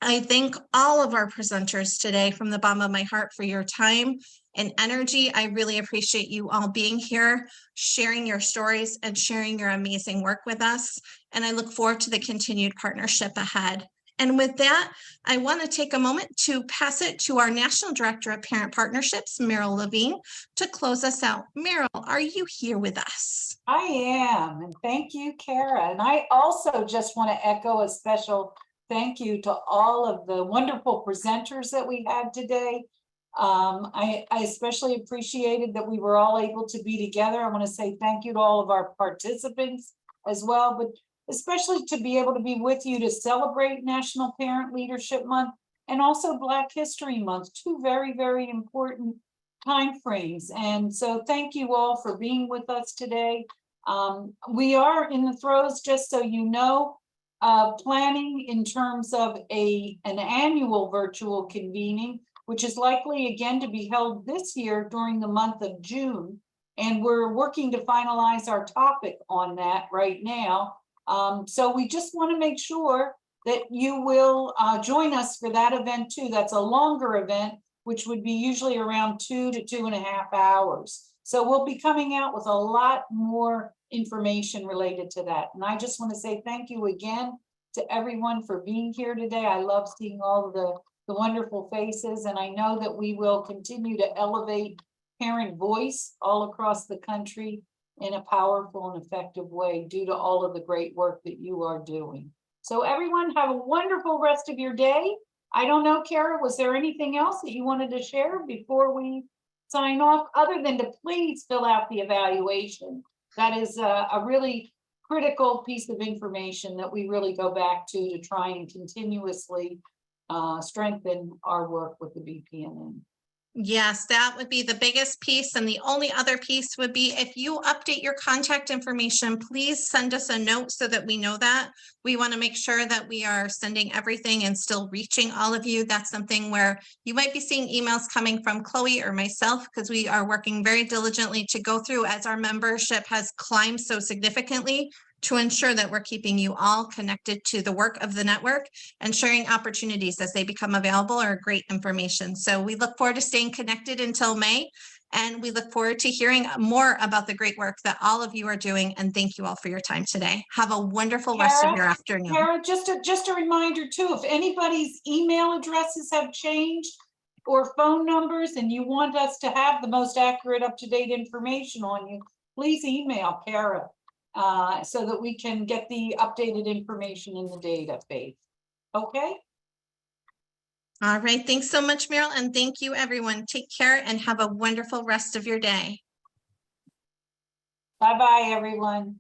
I thank all of our presenters today from the bottom of my heart for your time and energy. I really appreciate you all being here, sharing your stories and sharing your amazing work with us. And I look forward to the continued partnership ahead. And with that, I want to take a moment to pass it to our National Director of Parent Partnerships, Meryl Levine, to close us out. Meryl, are you here with us? I am, and thank you, Kara. And I also just want to echo a special thank you to all of the wonderful presenters that we had today. I especially appreciated that we were all able to be together. I want to say thank you to all of our participants as well, but especially to be able to be with you to celebrate National Parent Leadership Month and also Black History Month, two very, very important time frames. And so thank you all for being with us today. We are in the throes, just so you know, planning in terms of an annual virtual convening, which is likely again to be held this year during the month of June. And we're working to finalize our topic on that right now. So we just want to make sure that you will join us for that event too. That's a longer event, which would be usually around 2 to 2.5 hours. So we'll be coming out with a lot more information related to that. And I just want to say thank you again to everyone for being here today. I love seeing all of the wonderful faces, and I know that we will continue to elevate parent voice all across the country in a powerful and effective way due to all of the great work that you are doing. So everyone have a wonderful rest of your day. I don't know, Kara, was there anything else that you wanted to share before we sign off, other than to please fill out the evaluation? That is a really critical piece of information that we really go back to try and continuously strengthen our work with the BPNN. Yes, that would be the biggest piece. And the only other piece would be if you update your contact information, please send us a note so that we know that. We want to make sure that we are sending everything and still reaching all of you. That's something where you might be seeing emails coming from Chloe or myself, because we are working very diligently to go through as our membership has climbed so significantly to ensure that we're keeping you all connected to the work of the network and sharing opportunities as they become available are great information. So we look forward to staying connected until May. And we look forward to hearing more about the great work that all of you are doing. And thank you all for your time today. Have a wonderful rest of Kara, your afternoon. Kara, just a reminder too, if anybody's email addresses have changed or phone numbers and you want us to have the most accurate, up-to-date information on you, please email Kara so that we can get the updated information in the database. Okay? All right. Thanks so much, Meryl. And thank you, everyone. Take care and have a wonderful rest of your day. Bye-bye, everyone.